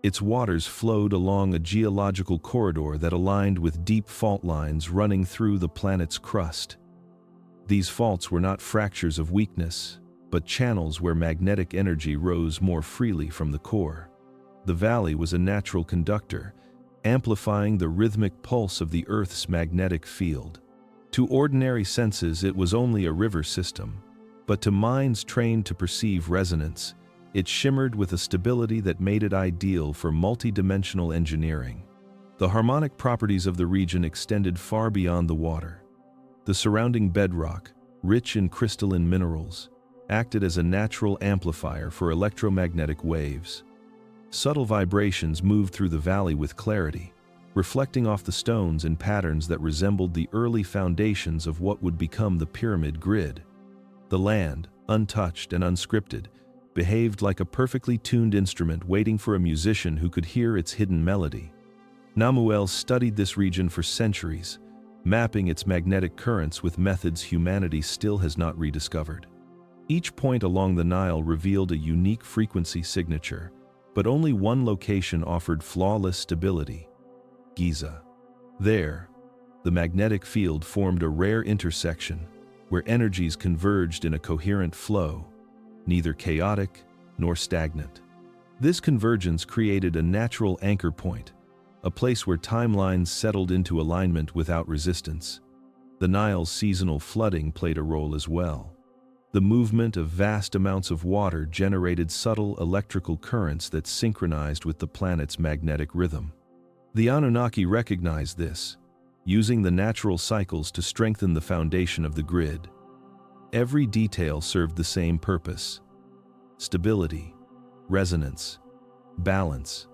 Its waters flowed along a geological corridor that aligned with deep fault lines running through the planet's crust. These faults were not fractures of weakness, but channels where magnetic energy rose more freely from the core. The valley was a natural conductor, amplifying the rhythmic pulse of the Earth's magnetic field. To ordinary senses, it was only a river system, but to minds trained to perceive resonance, it shimmered with a stability that made it ideal for multidimensional engineering. The harmonic properties of the region extended far beyond the water. The surrounding bedrock, rich in crystalline minerals, acted as a natural amplifier for electromagnetic waves. Subtle vibrations moved through the valley with clarity, reflecting off the stones in patterns that resembled the early foundations of what would become the pyramid grid. The land, untouched and unscripted, behaved like a perfectly tuned instrument waiting for a musician who could hear its hidden melody. Namuel studied this region for centuries, mapping its magnetic currents with methods humanity still has not rediscovered. Each point along the Nile revealed a unique frequency signature, but only one location offered flawless stability: Giza. There, the magnetic field formed a rare intersection where energies converged in a coherent flow, neither chaotic nor stagnant. This convergence created a natural anchor point, a place where timelines settled into alignment without resistance. The Nile's seasonal flooding played a role as well. The movement of vast amounts of water generated subtle electrical currents that synchronized with the planet's magnetic rhythm. The Anunnaki recognized this, using the natural cycles to strengthen the foundation of the grid. Every detail served the same purpose: stability, resonance, balance.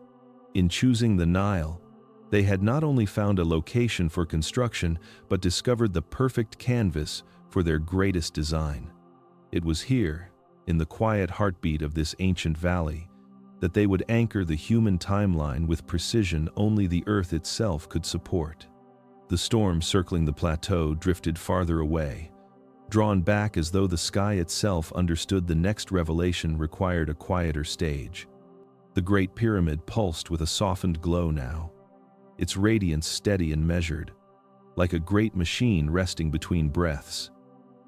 In choosing the Nile, they had not only found a location for construction, but discovered the perfect canvas for their greatest design. It was here, in the quiet heartbeat of this ancient valley, that they would anchor the human timeline with precision only the Earth itself could support. The storm circling the plateau drifted farther away, drawn back as though the sky itself understood the next revelation required a quieter stage. The Great Pyramid pulsed with a softened glow now, its radiance steady and measured, like a great machine resting between breaths.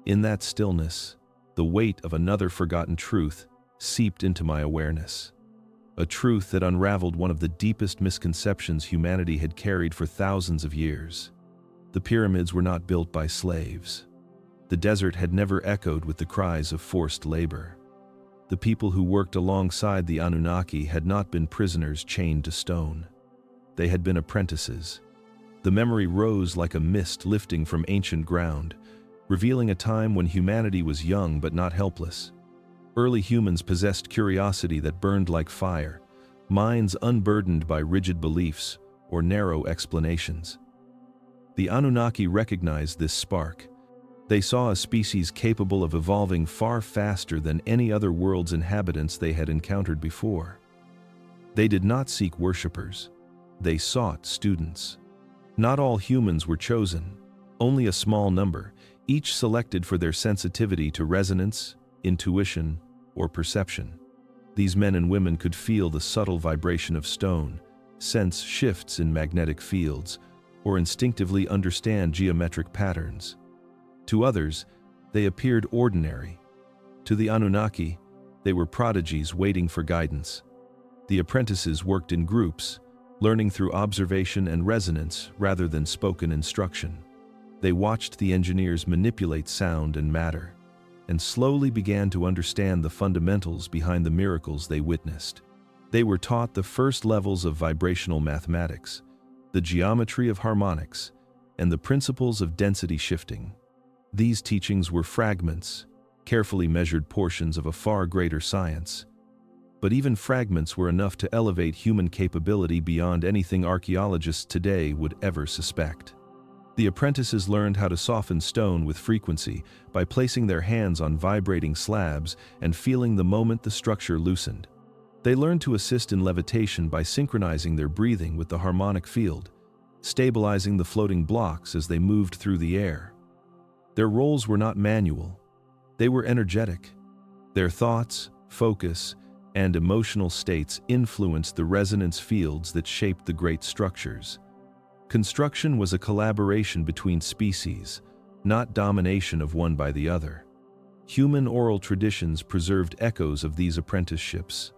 In that stillness, the weight of another forgotten truth seeped into my awareness. A truth that unraveled one of the deepest misconceptions humanity had carried for thousands of years. The pyramids were not built by slaves. The desert had never echoed with the cries of forced labor. The people who worked alongside the Anunnaki had not been prisoners chained to stone. They had been apprentices. The memory rose like a mist lifting from ancient ground, revealing a time when humanity was young but not helpless. Early humans possessed curiosity that burned like fire, minds unburdened by rigid beliefs or narrow explanations. The Anunnaki recognized this spark. They saw a species capable of evolving far faster than any other world's inhabitants they had encountered before. They did not seek worshippers. They sought students. Not all humans were chosen, only a small number, each selected for their sensitivity to resonance, intuition, or perception. These men and women could feel the subtle vibration of stone, sense shifts in magnetic fields, or instinctively understand geometric patterns. To others, they appeared ordinary. To the Anunnaki, they were prodigies waiting for guidance. The apprentices worked in groups, learning through observation and resonance rather than spoken instruction. They watched the engineers manipulate sound and matter, and slowly began to understand the fundamentals behind the miracles they witnessed. They were taught the first levels of vibrational mathematics, the geometry of harmonics, and the principles of density shifting. These teachings were fragments, carefully measured portions of a far greater science. But even fragments were enough to elevate human capability beyond anything archaeologists today would ever suspect. The apprentices learned how to soften stone with frequency by placing their hands on vibrating slabs and feeling the moment the structure loosened. They learned to assist in levitation by synchronizing their breathing with the harmonic field, stabilizing the floating blocks as they moved through the air. Their roles were not manual. They were energetic. Their thoughts, focus, and emotional states influenced the resonance fields that shaped the great structures. Construction was a collaboration between species, not domination of one by the other. Human oral traditions preserved echoes of these apprenticeships.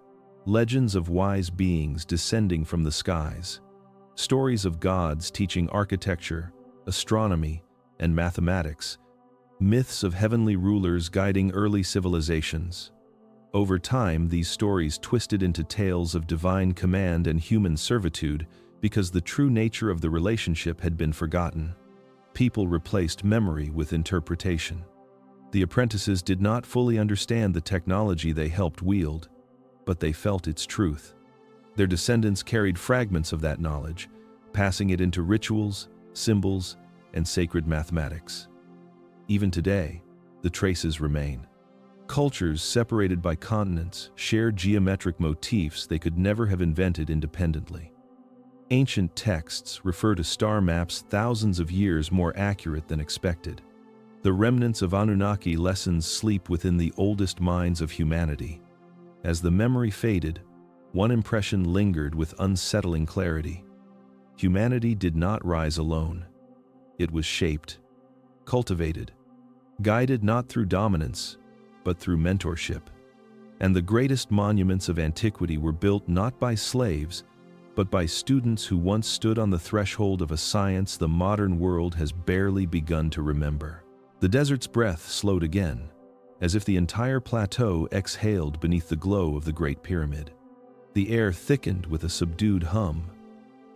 legends of wise beings descending from the skies, stories of gods teaching architecture, astronomy, and mathematics, myths of heavenly rulers guiding early civilizations. Over time, these stories twisted into tales of divine command and human servitude because the true nature of the relationship had been forgotten. People replaced memory with interpretation. The apprentices did not fully understand the technology they helped wield, but they felt its truth. Their descendants carried fragments of that knowledge, passing it into rituals, symbols, and sacred mathematics. Even today, the traces remain. Cultures separated by continents share geometric motifs they could never have invented independently. Ancient texts refer to star maps thousands of years more accurate than expected. The remnants of Anunnaki lessons sleep within the oldest minds of humanity. As the memory faded, one impression lingered with unsettling clarity. Humanity did not rise alone. It was shaped, cultivated, guided not through dominance, but through mentorship. And the greatest monuments of antiquity were built not by slaves, but by students who once stood on the threshold of a science the modern world has barely begun to remember. The desert's breath slowed again, as if the entire plateau exhaled beneath the glow of the Great Pyramid. The air thickened with a subdued hum,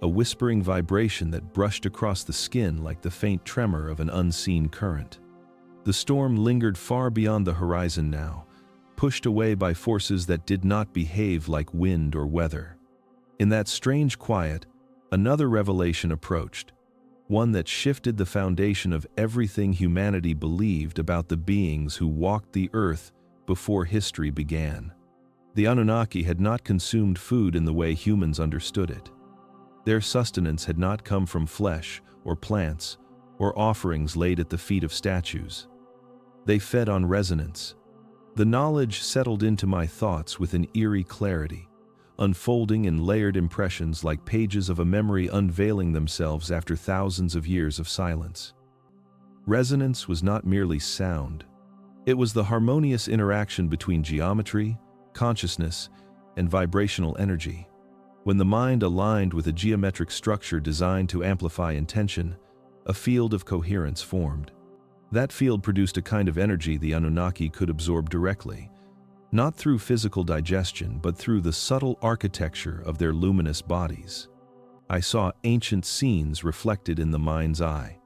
a whispering vibration that brushed across the skin like the faint tremor of an unseen current. The storm lingered far beyond the horizon now, pushed away by forces that did not behave like wind or weather. In that strange quiet, another revelation approached, one that shifted the foundation of everything humanity believed about the beings who walked the earth before history began. The Anunnaki had not consumed food in the way humans understood it. Their sustenance had not come from flesh or plants or offerings laid at the feet of statues. They fed on resonance. The knowledge settled into my thoughts with an eerie clarity, unfolding in layered impressions like pages of a memory unveiling themselves after thousands of years of silence. Resonance was not merely sound. It was the harmonious interaction between geometry, consciousness, and vibrational energy. When the mind aligned with a geometric structure designed to amplify intention, a field of coherence formed. That field produced a kind of energy the Anunnaki could absorb directly, not through physical digestion, but through the subtle architecture of their luminous bodies. I saw ancient scenes reflected in the mind's eye.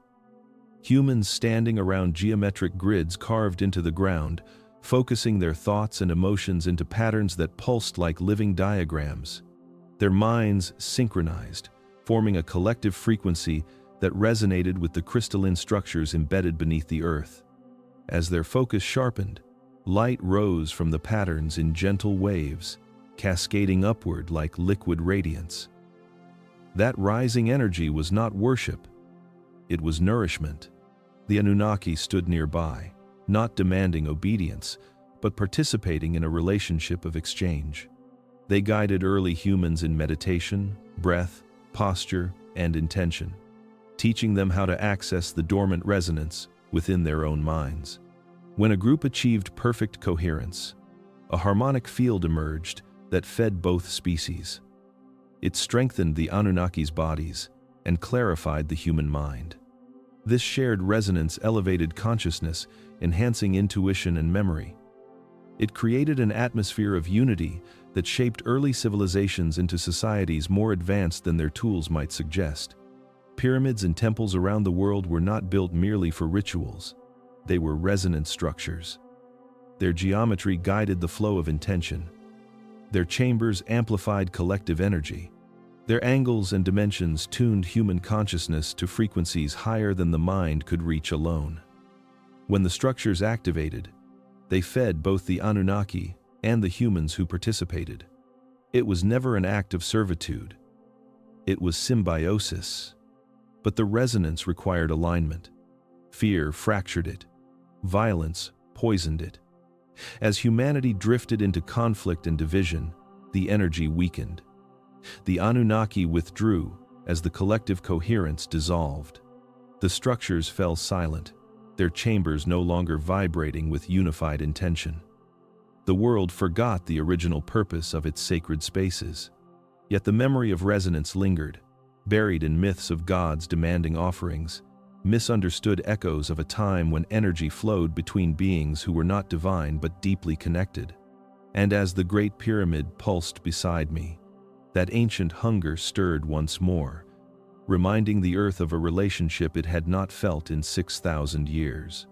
Humans standing around geometric grids carved into the ground, focusing their thoughts and emotions into patterns that pulsed like living diagrams. Their minds synchronized, forming a collective frequency that resonated with the crystalline structures embedded beneath the earth. As their focus sharpened, light rose from the patterns in gentle waves, cascading upward like liquid radiance. That rising energy was not worship, it was nourishment. The Anunnaki stood nearby, not demanding obedience, but participating in a relationship of exchange. They guided early humans in meditation, breath, posture, and intention, teaching them how to access the dormant resonance within their own minds. When a group achieved perfect coherence, a harmonic field emerged that fed both species. It strengthened the Anunnaki's bodies and clarified the human mind. This shared resonance elevated consciousness, enhancing intuition and memory. It created an atmosphere of unity that shaped early civilizations into societies more advanced than their tools might suggest. Pyramids and temples around the world were not built merely for rituals. They were resonant structures. Their geometry guided the flow of intention. Their chambers amplified collective energy. Their angles and dimensions tuned human consciousness to frequencies higher than the mind could reach alone. When the structures activated, they fed both the Anunnaki and the humans who participated. It was never an act of servitude. It was symbiosis. But the resonance required alignment. Fear fractured it. Violence poisoned it. As humanity drifted into conflict and division, the energy weakened. The Anunnaki withdrew as the collective coherence dissolved. The structures fell silent, their chambers no longer vibrating with unified intention. The world forgot the original purpose of its sacred spaces. Yet the memory of resonance lingered, buried in myths of gods demanding offerings, misunderstood echoes of a time when energy flowed between beings who were not divine but deeply connected. And as the Great Pyramid pulsed beside me, that ancient hunger stirred once more, reminding the earth of a relationship it had not felt in 6,000 years.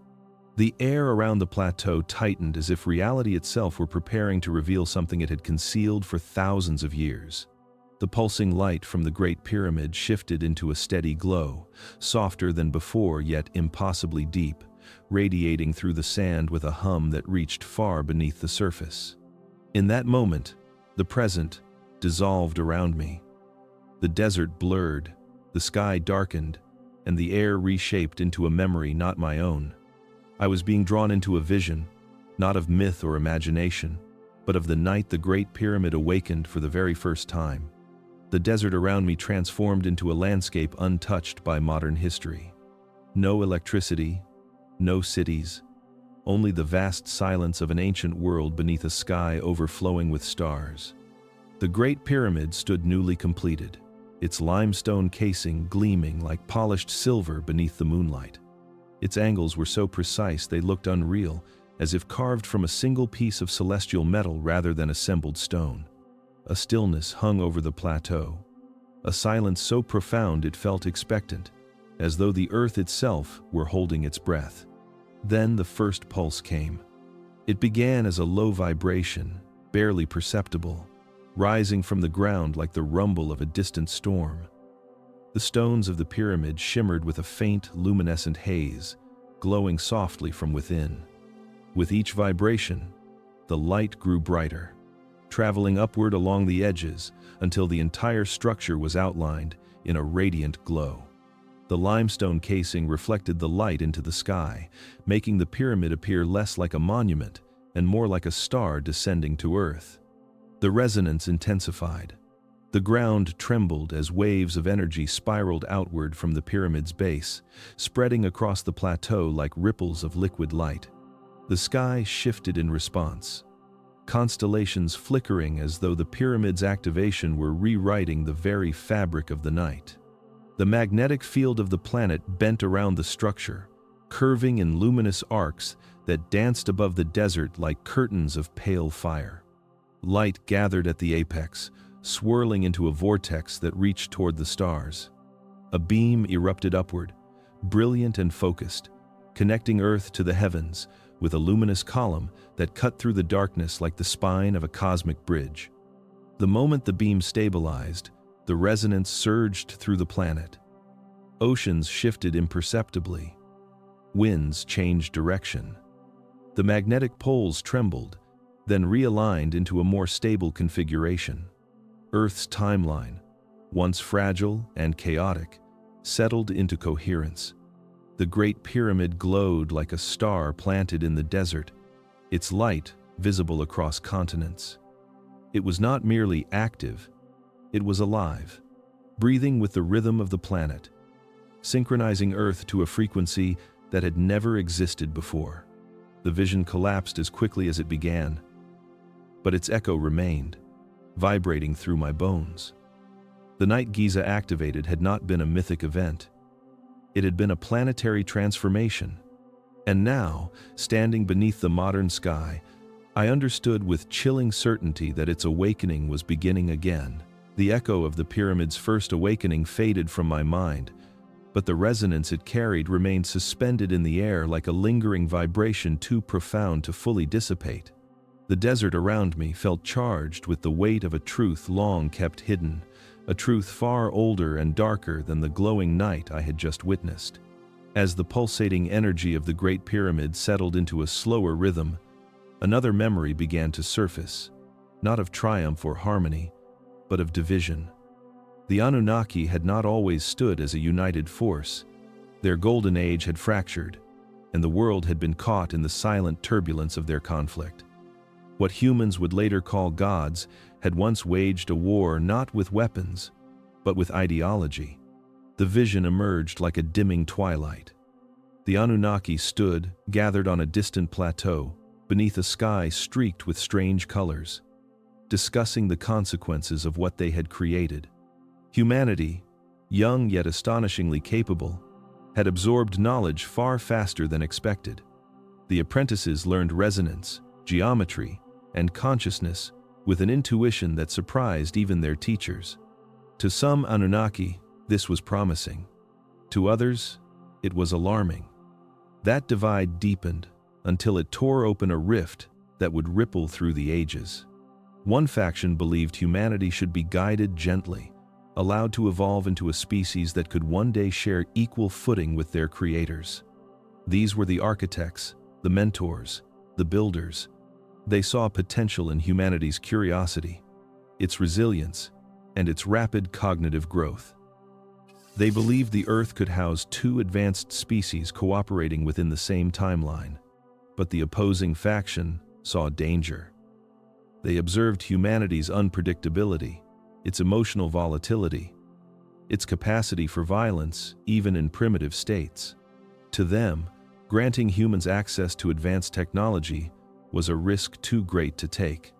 The air around the plateau tightened as if reality itself were preparing to reveal something it had concealed for thousands of years. The pulsing light from the Great Pyramid shifted into a steady glow, softer than before yet impossibly deep, radiating through the sand with a hum that reached far beneath the surface. In that moment, the present dissolved around me. The desert blurred, the sky darkened, and the air reshaped into a memory not my own. I was being drawn into a vision, not of myth or imagination, but of the night the Great Pyramid awakened for the very first time. The desert around me transformed into a landscape untouched by modern history. No electricity, no cities, only the vast silence of an ancient world beneath a sky overflowing with stars. The Great Pyramid stood newly completed, its limestone casing gleaming like polished silver beneath the moonlight. Its angles were so precise they looked unreal, as if carved from a single piece of celestial metal rather than assembled stone. A stillness hung over the plateau, a silence so profound it felt expectant, as though the earth itself were holding its breath. Then the first pulse came. It began as a low vibration, barely perceptible, rising from the ground like the rumble of a distant storm. The stones of the pyramid shimmered with a faint, luminescent haze, glowing softly from within. With each vibration, the light grew brighter, traveling upward along the edges until the entire structure was outlined in a radiant glow. The limestone casing reflected the light into the sky, making the pyramid appear less like a monument and more like a star descending to earth. The resonance intensified. The ground trembled as waves of energy spiraled outward from the pyramid's base, spreading across the plateau like ripples of liquid light. The sky shifted in response, constellations flickering as though the pyramid's activation were rewriting the very fabric of the night. The magnetic field of the planet bent around the structure, curving in luminous arcs that danced above the desert like curtains of pale fire. Light gathered at the apex, swirling into a vortex that reached toward the stars. A beam erupted upward, brilliant and focused, connecting Earth to the heavens with a luminous column that cut through the darkness like the spine of a cosmic bridge. The moment the beam stabilized, the resonance surged through the planet. Oceans shifted imperceptibly. Winds changed direction. The magnetic poles trembled, then realigned into a more stable configuration. Earth's timeline, once fragile and chaotic, settled into coherence. The Great Pyramid glowed like a star planted in the desert, its light visible across continents. It was not merely active, it was alive, breathing with the rhythm of the planet, synchronizing Earth to a frequency that had never existed before. The vision collapsed as quickly as it began, but its echo remained, vibrating through my bones. The night Giza activated had not been a mythic event. It had been a planetary transformation. And now, standing beneath the modern sky, I understood with chilling certainty that its awakening was beginning again. The echo of the pyramid's first awakening faded from my mind, but the resonance it carried remained suspended in the air like a lingering vibration too profound to fully dissipate. The desert around me felt charged with the weight of a truth long kept hidden, a truth far older and darker than the glowing night I had just witnessed. As the pulsating energy of the Great Pyramid settled into a slower rhythm, another memory began to surface, not of triumph or harmony, but of division. The Anunnaki had not always stood as a united force. Their golden age had fractured, and the world had been caught in the silent turbulence of their conflict. What humans would later call gods had once waged a war not with weapons, but with ideology. The vision emerged like a dimming twilight. The Anunnaki stood, gathered on a distant plateau, beneath a sky streaked with strange colors, discussing the consequences of what they had created. Humanity, young yet astonishingly capable, had absorbed knowledge far faster than expected. The apprentices learned resonance, geometry, and consciousness with an intuition that surprised even their teachers. To some Anunnaki, this was promising. To others, it was alarming. That divide deepened until it tore open a rift that would ripple through the ages. One faction believed humanity should be guided gently, allowed to evolve into a species that could one day share equal footing with their creators. These were the architects, the mentors, the builders. They saw potential in humanity's curiosity, its resilience, and its rapid cognitive growth. They believed the Earth could house two advanced species cooperating within the same timeline. But the opposing faction saw danger. They observed humanity's unpredictability, its emotional volatility, its capacity for violence even in primitive states. To them, granting humans access to advanced technology was a risk too great to take.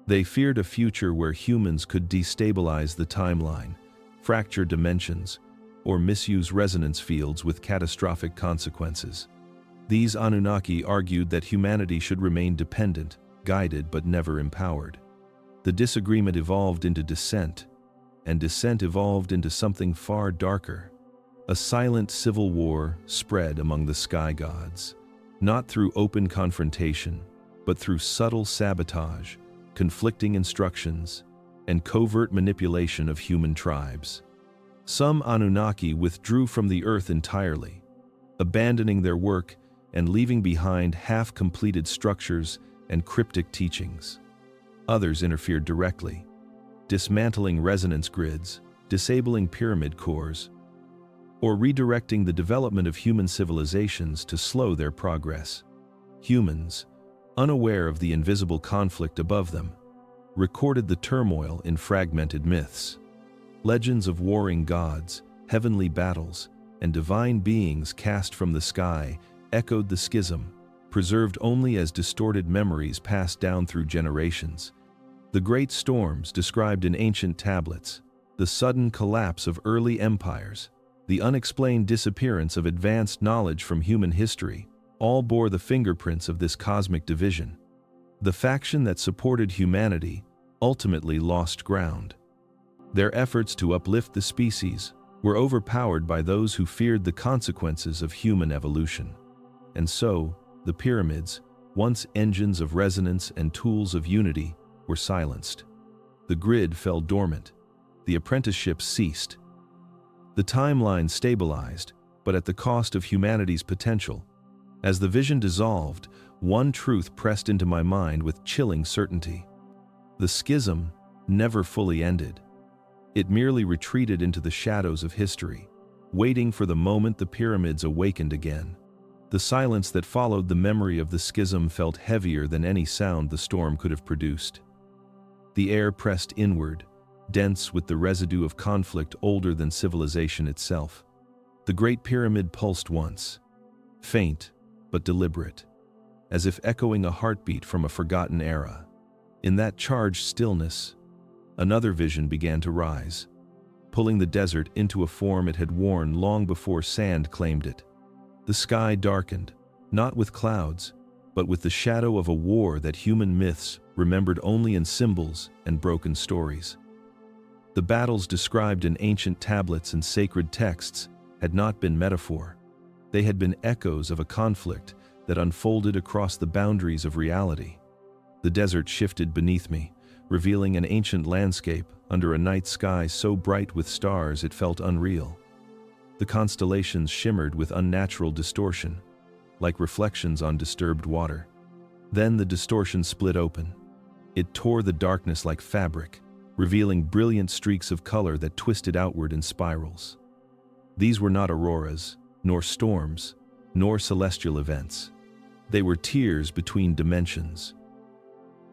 They feared a future where humans could destabilize the timeline, fracture dimensions, or misuse resonance fields with catastrophic consequences. These Anunnaki argued that humanity should remain dependent, guided but never empowered. The disagreement evolved into dissent, and dissent evolved into something far darker. A silent civil war spread among the sky gods, not through open confrontation, but through subtle sabotage, conflicting instructions, and covert manipulation of human tribes. Some Anunnaki withdrew from the Earth entirely, abandoning their work and leaving behind half-completed structures and cryptic teachings. Others interfered directly, dismantling resonance grids, disabling pyramid cores, or redirecting the development of human civilizations to slow their progress. Humans, unaware of the invisible conflict above them, recorded the turmoil in fragmented myths. Legends of warring gods, heavenly battles, and divine beings cast from the sky echoed the schism, preserved only as distorted memories passed down through generations. The great storms described in ancient tablets, the sudden collapse of early empires, the unexplained disappearance of advanced knowledge from human history, all bore the fingerprints of this cosmic division. The faction that supported humanity ultimately lost ground. Their efforts to uplift the species were overpowered by those who feared the consequences of human evolution. And so, the pyramids, once engines of resonance and tools of unity, were silenced. The grid fell dormant. The apprenticeship ceased. The timeline stabilized, but at the cost of humanity's potential. As the vision dissolved, one truth pressed into my mind with chilling certainty. The schism never fully ended. It merely retreated into the shadows of history, waiting for the moment the pyramids awakened again. The silence that followed the memory of the schism felt heavier than any sound the storm could have produced. The air pressed inward, dense with the residue of conflict older than civilization itself. The Great Pyramid pulsed once, faint but deliberate, as if echoing a heartbeat from a forgotten era. In that charged stillness, another vision began to rise, pulling the desert into a form it had worn long before sand claimed it. The sky darkened, not with clouds, but with the shadow of a war that human myths remembered only in symbols and broken stories. The battles described in ancient tablets and sacred texts had not been metaphor. They had been echoes of a conflict that unfolded across the boundaries of reality. The desert shifted beneath me, revealing an ancient landscape under a night sky so bright with stars it felt unreal. The constellations shimmered with unnatural distortion, like reflections on disturbed water. Then the distortion split open. It tore the darkness like fabric, revealing brilliant streaks of color that twisted outward in spirals. These were not auroras, nor storms, nor celestial events. They were tears between dimensions.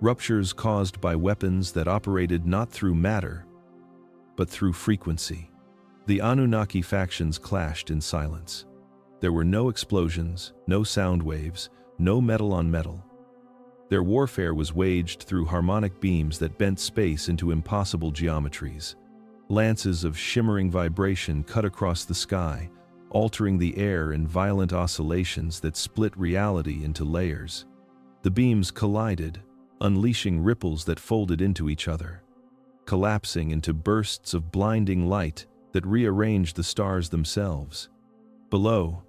Ruptures caused by weapons that operated not through matter, but through frequency. The Anunnaki factions clashed in silence. There were no explosions, no sound waves, no metal on metal. Their warfare was waged through harmonic beams that bent space into impossible geometries. Lances of shimmering vibration cut across the sky, altering the air in violent oscillations that split reality into layers. The beams collided, unleashing ripples that folded into each other, collapsing into bursts of blinding light that rearranged the stars themselves. Below,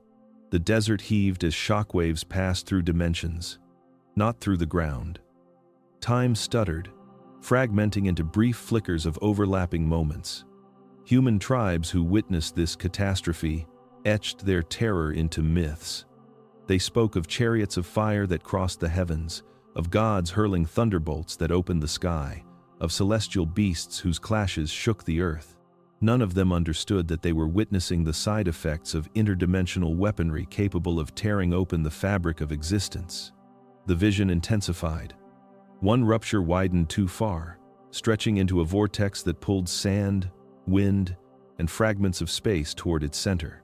the desert heaved as shockwaves passed through dimensions, not through the ground. Time stuttered, fragmenting into brief flickers of overlapping moments. Human tribes who witnessed this catastrophe etched their terror into myths. They spoke of chariots of fire that crossed the heavens, of gods hurling thunderbolts that opened the sky, of celestial beasts whose clashes shook the earth. None of them understood that they were witnessing the side effects of interdimensional weaponry capable of tearing open the fabric of existence. The vision intensified. One rupture widened too far, stretching into a vortex that pulled sand, wind, and fragments of space toward its center.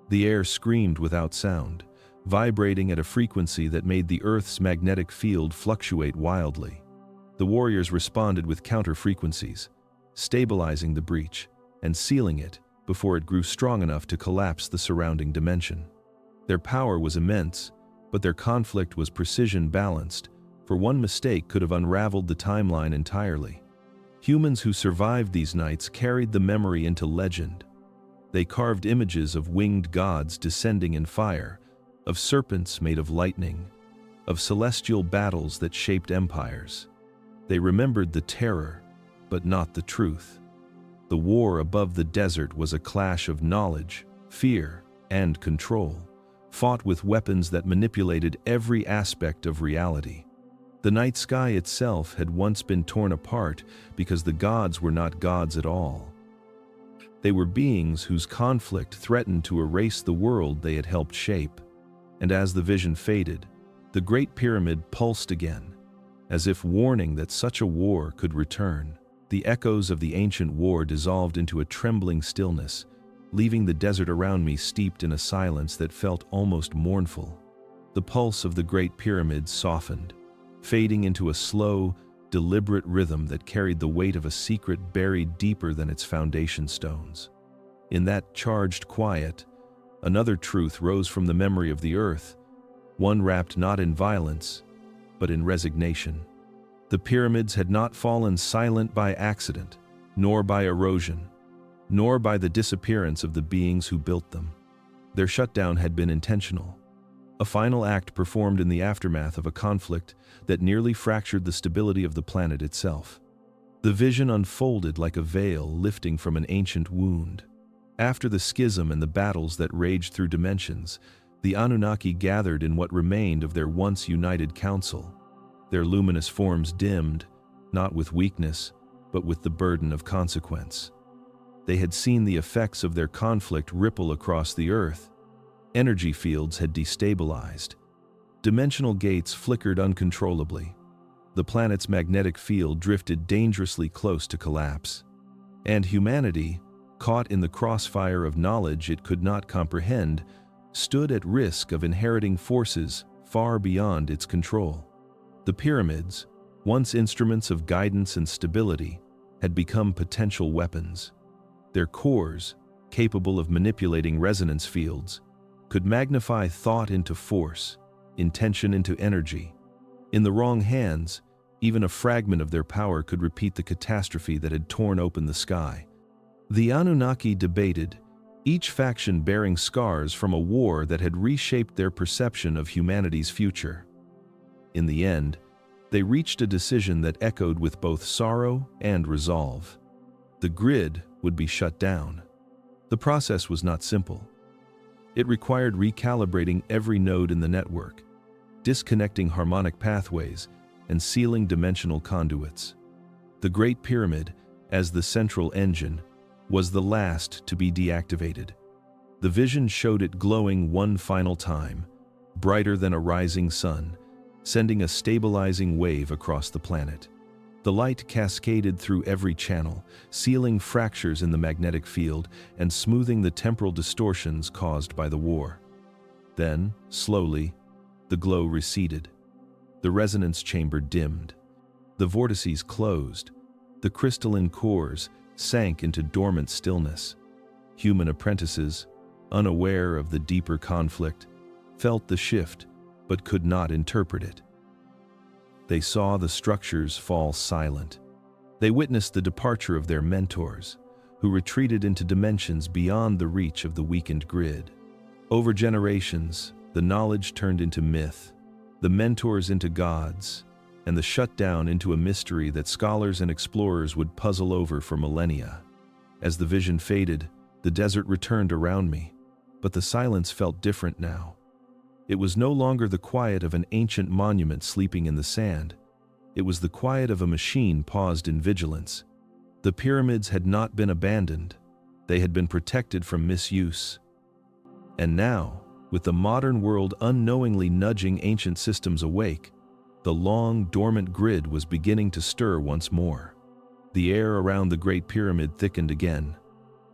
The air screamed without sound, vibrating at a frequency that made the Earth's magnetic field fluctuate wildly. The warriors responded with counter-frequencies, stabilizing the breach and sealing it before it grew strong enough to collapse the surrounding dimension. Their power was immense, but their conflict was precision-balanced, for one mistake could have unraveled the timeline entirely. Humans who survived these nights carried the memory into legend. They carved images of winged gods descending in fire, of serpents made of lightning, of celestial battles that shaped empires. They remembered the terror, but not the truth. The war above the desert was a clash of knowledge, fear, and control, fought with weapons that manipulated every aspect of reality. The night sky itself had once been torn apart because the gods were not gods at all. They were beings whose conflict threatened to erase the world they had helped shape. And as the vision faded, the Great Pyramid pulsed again, as if warning that such a war could return. The echoes of the ancient war dissolved into a trembling stillness, leaving the desert around me steeped in a silence that felt almost mournful. The pulse of the Great Pyramid softened, fading into a slow, deliberate rhythm that carried the weight of a secret buried deeper than its foundation stones. In that charged quiet, another truth rose from the memory of the earth, one wrapped not in violence, but in resignation. The pyramids had not fallen silent by accident, nor by erosion, nor by the disappearance of the beings who built them. Their shutdown had been intentional, a final act performed in the aftermath of a conflict that nearly fractured the stability of the planet itself. The vision unfolded like a veil lifting from an ancient wound. After the schism and the battles that raged through dimensions, the Anunnaki gathered in what remained of their once united council. Their luminous forms dimmed, not with weakness, but with the burden of consequence. They had seen the effects of their conflict ripple across the earth. Energy fields had destabilized. Dimensional gates flickered uncontrollably. The planet's magnetic field drifted dangerously close to collapse. And humanity, caught in the crossfire of knowledge it could not comprehend, stood at risk of inheriting forces far beyond its control. The pyramids, once instruments of guidance and stability, had become potential weapons. Their cores, capable of manipulating resonance fields, could magnify thought into force, intention into energy. In the wrong hands, even a fragment of their power could repeat the catastrophe that had torn open the sky. The Anunnaki debated, each faction bearing scars from a war that had reshaped their perception of humanity's future. In the end, they reached a decision that echoed with both sorrow and resolve. The grid would be shut down. The process was not simple. It required recalibrating every node in the network, disconnecting harmonic pathways, and sealing dimensional conduits. The Great Pyramid, as the central engine, was the last to be deactivated. The vision showed it glowing one final time, brighter than a rising sun, sending a stabilizing wave across the planet. The light cascaded through every channel, sealing fractures in the magnetic field and smoothing the temporal distortions caused by the war. Then, slowly, the glow receded. The resonance chamber dimmed. The vortices closed. The crystalline cores sank into dormant stillness. Human apprentices, unaware of the deeper conflict, felt the shift but could not interpret it. They saw the structures fall silent. They witnessed the departure of their mentors, who retreated into dimensions beyond the reach of the weakened grid. Over generations, the knowledge turned into myth, the mentors into gods, and the shutdown into a mystery that scholars and explorers would puzzle over for millennia. As the vision faded, the desert returned around me, but the silence felt different now. It was no longer the quiet of an ancient monument sleeping in the sand. It was the quiet of a machine paused in vigilance. The pyramids had not been abandoned. They had been protected from misuse. And now, with the modern world unknowingly nudging ancient systems awake, the long, dormant grid was beginning to stir once more. The air around the Great Pyramid thickened again,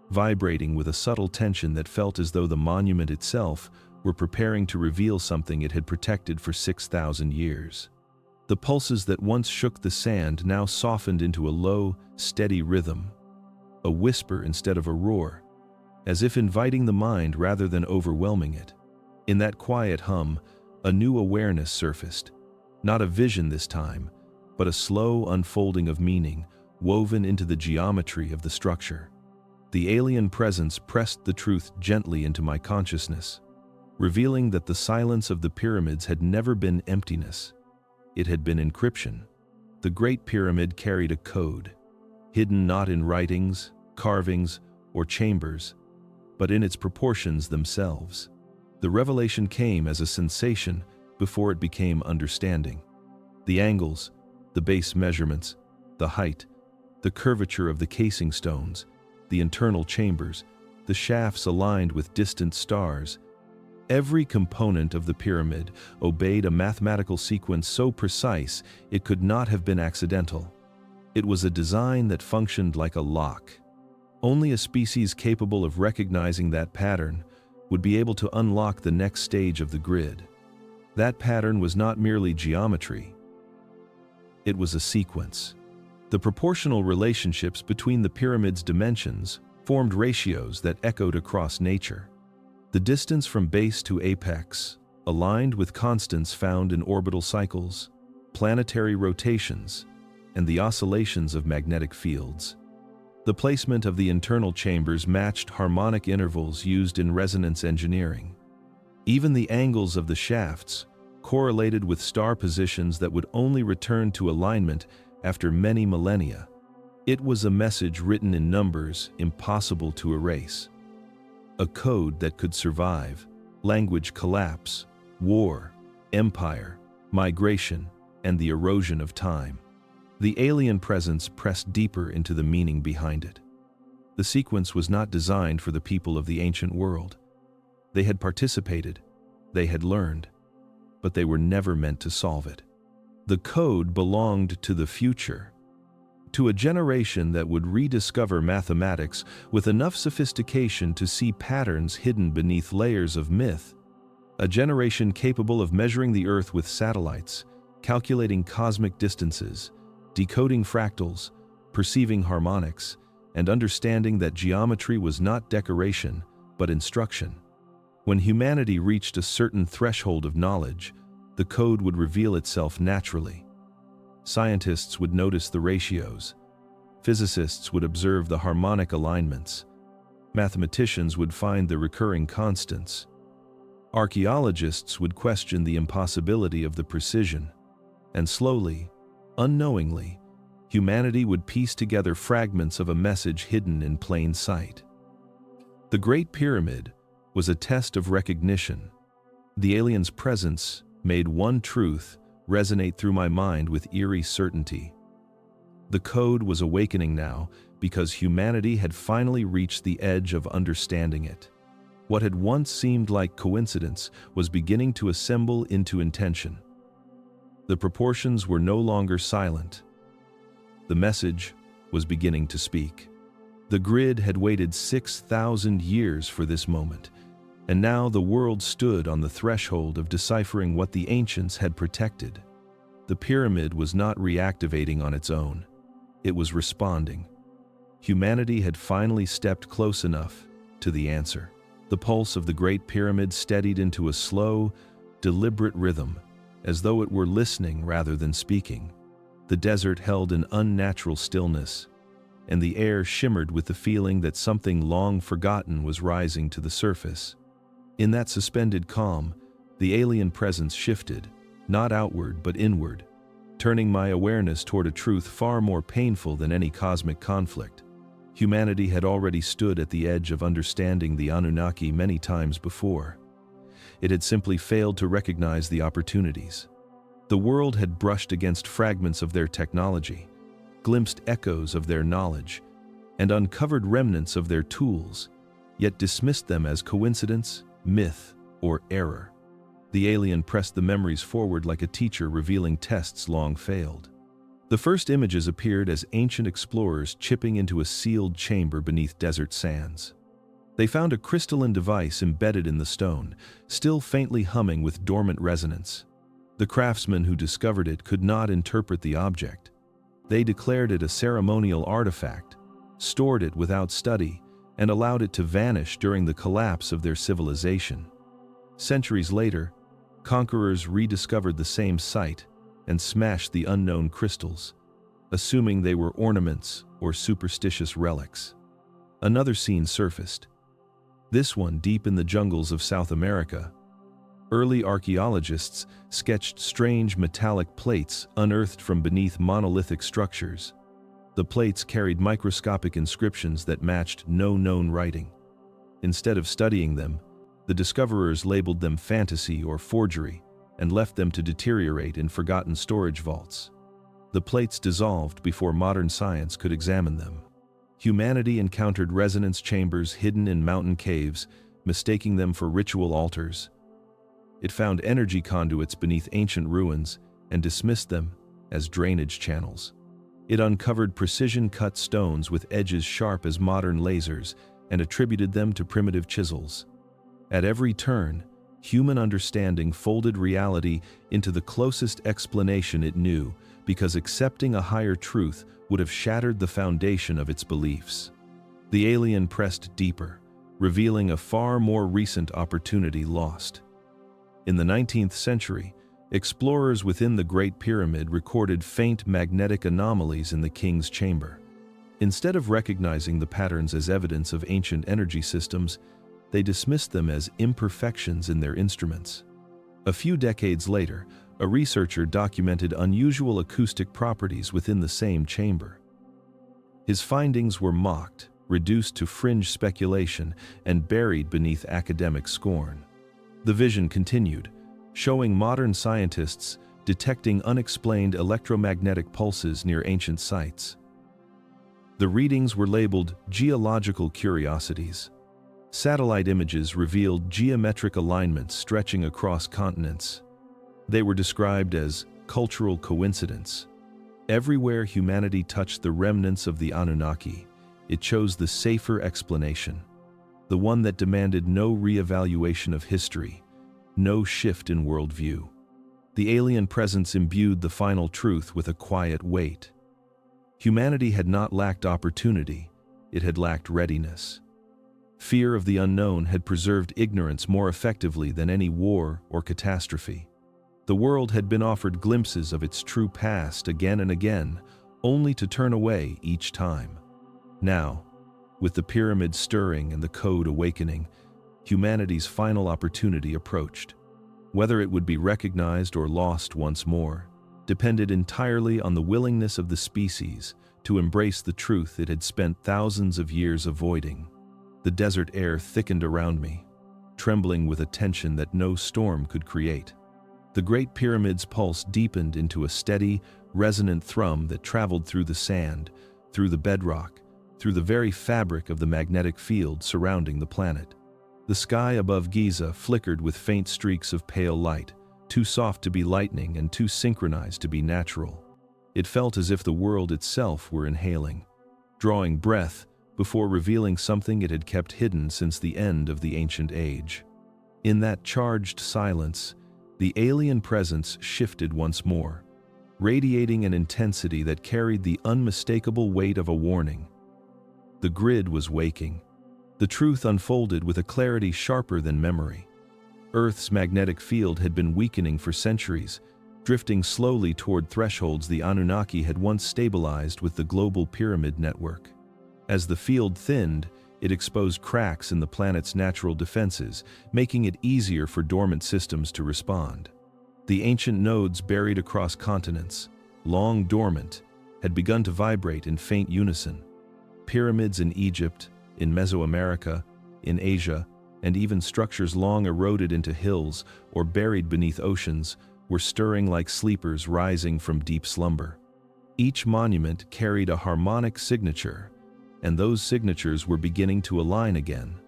vibrating with a subtle tension that felt as though the monument itself were preparing to reveal something it had protected for 6,000 years. The pulses that once shook the sand now softened into a low, steady rhythm, a whisper instead of a roar, as if inviting the mind rather than overwhelming it. In that quiet hum, a new awareness surfaced, not a vision this time, but a slow unfolding of meaning woven into the geometry of the structure. The alien presence pressed the truth gently into my consciousness, revealing that the silence of the pyramids had never been emptiness. It had been encryption. The Great Pyramid carried a code, hidden not in writings, carvings, or chambers, but in its proportions themselves. The revelation came as a sensation before it became understanding. The angles, the base measurements, the height, the curvature of the casing stones, the internal chambers, the shafts aligned with distant stars. Every component of the pyramid obeyed a mathematical sequence so precise it could not have been accidental. It was a design that functioned like a lock. Only a species capable of recognizing that pattern would be able to unlock the next stage of the grid. That pattern was not merely geometry. It was a sequence. The proportional relationships between the pyramid's dimensions formed ratios that echoed across nature. The distance from base to apex aligned with constants found in orbital cycles, planetary rotations, and the oscillations of magnetic fields. The placement of the internal chambers matched harmonic intervals used in resonance engineering. Even the angles of the shafts correlated with star positions that would only return to alignment after many millennia. It was a message written in numbers impossible to erase. A code that could survive language collapse, war, empire, migration, and the erosion of time. The alien presence pressed deeper into the meaning behind it. The sequence was not designed for the people of the ancient world. They had participated, they had learned, but they were never meant to solve it. The code belonged to the future, to a generation that would rediscover mathematics with enough sophistication to see patterns hidden beneath layers of myth, a generation capable of measuring the Earth with satellites, calculating cosmic distances, decoding fractals, perceiving harmonics, and understanding that geometry was not decoration, but instruction. When humanity reached a certain threshold of knowledge, the code would reveal itself naturally. Scientists would notice the ratios. Physicists would observe the harmonic alignments. Mathematicians would find the recurring constants. Archaeologists would question the impossibility of the precision. And slowly, unknowingly, humanity would piece together fragments of a message hidden in plain sight. The Great Pyramid was a test of recognition. The alien's presence made one truth resonate through my mind with eerie certainty. The code was awakening now because humanity had finally reached the edge of understanding it. What had once seemed like coincidence was beginning to assemble into intention. The proportions were no longer silent. The message was beginning to speak. The grid had waited 6,000 years for this moment, and now the world stood on the threshold of deciphering what the ancients had protected. The pyramid was not reactivating on its own. It was responding. Humanity had finally stepped close enough to the answer. The pulse of the Great Pyramid steadied into a slow, deliberate rhythm, as though it were listening rather than speaking. The desert held an unnatural stillness, and the air shimmered with the feeling that something long forgotten was rising to the surface. In that suspended calm, the alien presence shifted, not outward but inward, turning my awareness toward a truth far more painful than any cosmic conflict. Humanity had already stood at the edge of understanding the Anunnaki many times before. It had simply failed to recognize the opportunities. The world had brushed against fragments of their technology, glimpsed echoes of their knowledge, and uncovered remnants of their tools, yet dismissed them as coincidence, myth, or error. The alien pressed the memories forward like a teacher revealing tests long failed. The first images appeared as ancient explorers chipping into a sealed chamber beneath desert sands. They found a crystalline device embedded in the stone, still faintly humming with dormant resonance. The craftsmen who discovered it could not interpret the object. They declared it a ceremonial artifact, stored it without study, and allowed it to vanish during the collapse of their civilization. Centuries later, conquerors rediscovered the same site and smashed the unknown crystals, assuming they were ornaments or superstitious relics. Another scene surfaced, this one deep in the jungles of South America. Early archaeologists sketched strange metallic plates unearthed from beneath monolithic structures. The plates carried microscopic inscriptions that matched no known writing. Instead of studying them, the discoverers labeled them fantasy or forgery and left them to deteriorate in forgotten storage vaults. The plates dissolved before modern science could examine them. Humanity encountered resonance chambers hidden in mountain caves, mistaking them for ritual altars. It found energy conduits beneath ancient ruins and dismissed them as drainage channels. It uncovered precision-cut stones with edges sharp as modern lasers and attributed them to primitive chisels. At every turn, human understanding folded reality into the closest explanation it knew, because accepting a higher truth would have shattered the foundation of its beliefs. The alien pressed deeper, revealing a far more recent opportunity lost. In the 19th century, explorers within the Great Pyramid recorded faint magnetic anomalies in the king's chamber. Instead of recognizing the patterns as evidence of ancient energy systems, they dismissed them as imperfections in their instruments. A few decades later, a researcher documented unusual acoustic properties within the same chamber. His findings were mocked, reduced to fringe speculation, and buried beneath academic scorn. The vision continued, showing modern scientists detecting unexplained electromagnetic pulses near ancient sites. The readings were labeled geological curiosities. Satellite images revealed geometric alignments stretching across continents. They were described as cultural coincidence. Everywhere humanity touched the remnants of the Anunnaki, it chose the safer explanation, the one that demanded no re-evaluation of history, no shift in worldview. The alien presence imbued the final truth with a quiet weight. Humanity had not lacked opportunity, it had lacked readiness. Fear of the unknown had preserved ignorance more effectively than any war or catastrophe. The world had been offered glimpses of its true past again and again, only to turn away each time. Now, with the pyramid stirring and the code awakening, humanity's final opportunity approached. Whether it would be recognized or lost once more depended entirely on the willingness of the species to embrace the truth it had spent thousands of years avoiding. The desert air thickened around me, trembling with a tension that no storm could create. The Great Pyramid's pulse deepened into a steady, resonant thrum that traveled through the sand, through the bedrock, through the very fabric of the magnetic field surrounding the planet. The sky above Giza flickered with faint streaks of pale light, too soft to be lightning and too synchronized to be natural. It felt as if the world itself were inhaling, drawing breath before revealing something it had kept hidden since the end of the ancient age. In that charged silence, the alien presence shifted once more, radiating an intensity that carried the unmistakable weight of a warning. The grid was waking. The truth unfolded with a clarity sharper than memory. Earth's magnetic field had been weakening for centuries, drifting slowly toward thresholds the Anunnaki had once stabilized with the global pyramid network. As the field thinned, it exposed cracks in the planet's natural defenses, making it easier for dormant systems to respond. The ancient nodes buried across continents, long dormant, had begun to vibrate in faint unison. Pyramids in Egypt, in Mesoamerica, in Asia, and even structures long eroded into hills or buried beneath oceans were stirring like sleepers rising from deep slumber. Each monument carried a harmonic signature, and those signatures were beginning to align again.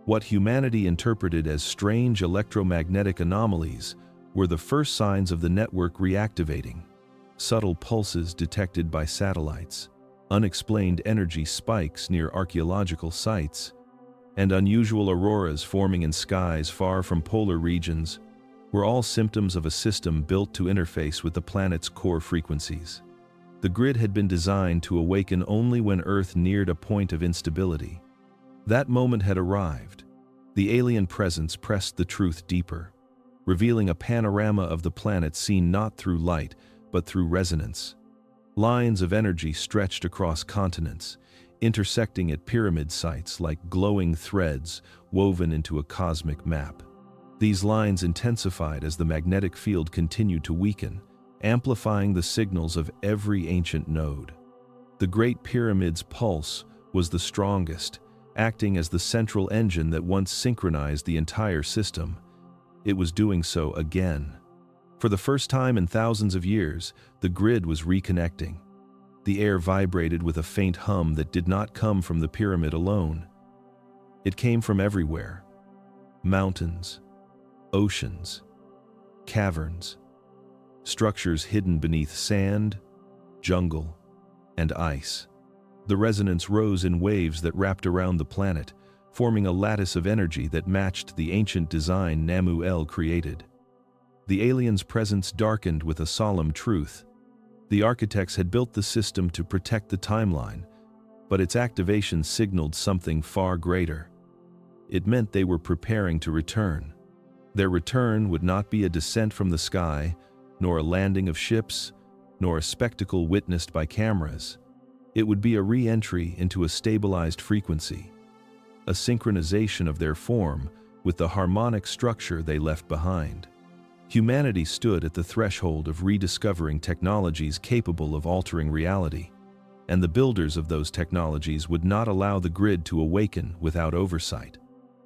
What humanity interpreted as strange electromagnetic anomalies were the first signs of the network reactivating. Subtle pulses detected by satellites, unexplained energy spikes near archaeological sites, and unusual auroras forming in skies far from polar regions were all symptoms of a system built to interface with the planet's core frequencies. The grid had been designed to awaken only when Earth neared a point of instability. That moment had arrived. The alien presence pressed the truth deeper, revealing a panorama of the planet seen not through light, but through resonance. Lines of energy stretched across continents, intersecting at pyramid sites like glowing threads woven into a cosmic map. These lines intensified as the magnetic field continued to weaken, amplifying the signals of every ancient node. The Great Pyramid's pulse was the strongest, acting as the central engine that once synchronized the entire system. It was doing so again. For the first time in thousands of years, the grid was reconnecting. The air vibrated with a faint hum that did not come from the pyramid alone. It came from everywhere. Mountains, oceans, caverns, structures hidden beneath sand, jungle, and ice. The resonance rose in waves that wrapped around the planet, forming a lattice of energy that matched the ancient design Namu-El created. The aliens' presence darkened with a solemn truth. The architects had built the system to protect the timeline, but its activation signaled something far greater. It meant they were preparing to return. Their return would not be a descent from the sky, nor a landing of ships, nor a spectacle witnessed by cameras. It would be a re-entry into a stabilized frequency, a synchronization of their form with the harmonic structure they left behind. Humanity stood at the threshold of rediscovering technologies capable of altering reality, and the builders of those technologies would not allow the grid to awaken without oversight.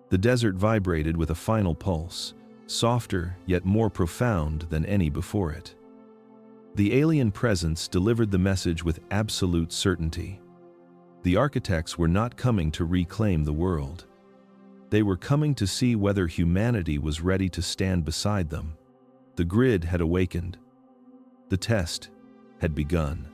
The desert vibrated with a final pulse, softer yet more profound than any before it. The alien presence delivered the message with absolute certainty. The architects were not coming to reclaim the world. They were coming to see whether humanity was ready to stand beside them. The grid had awakened. The test had begun.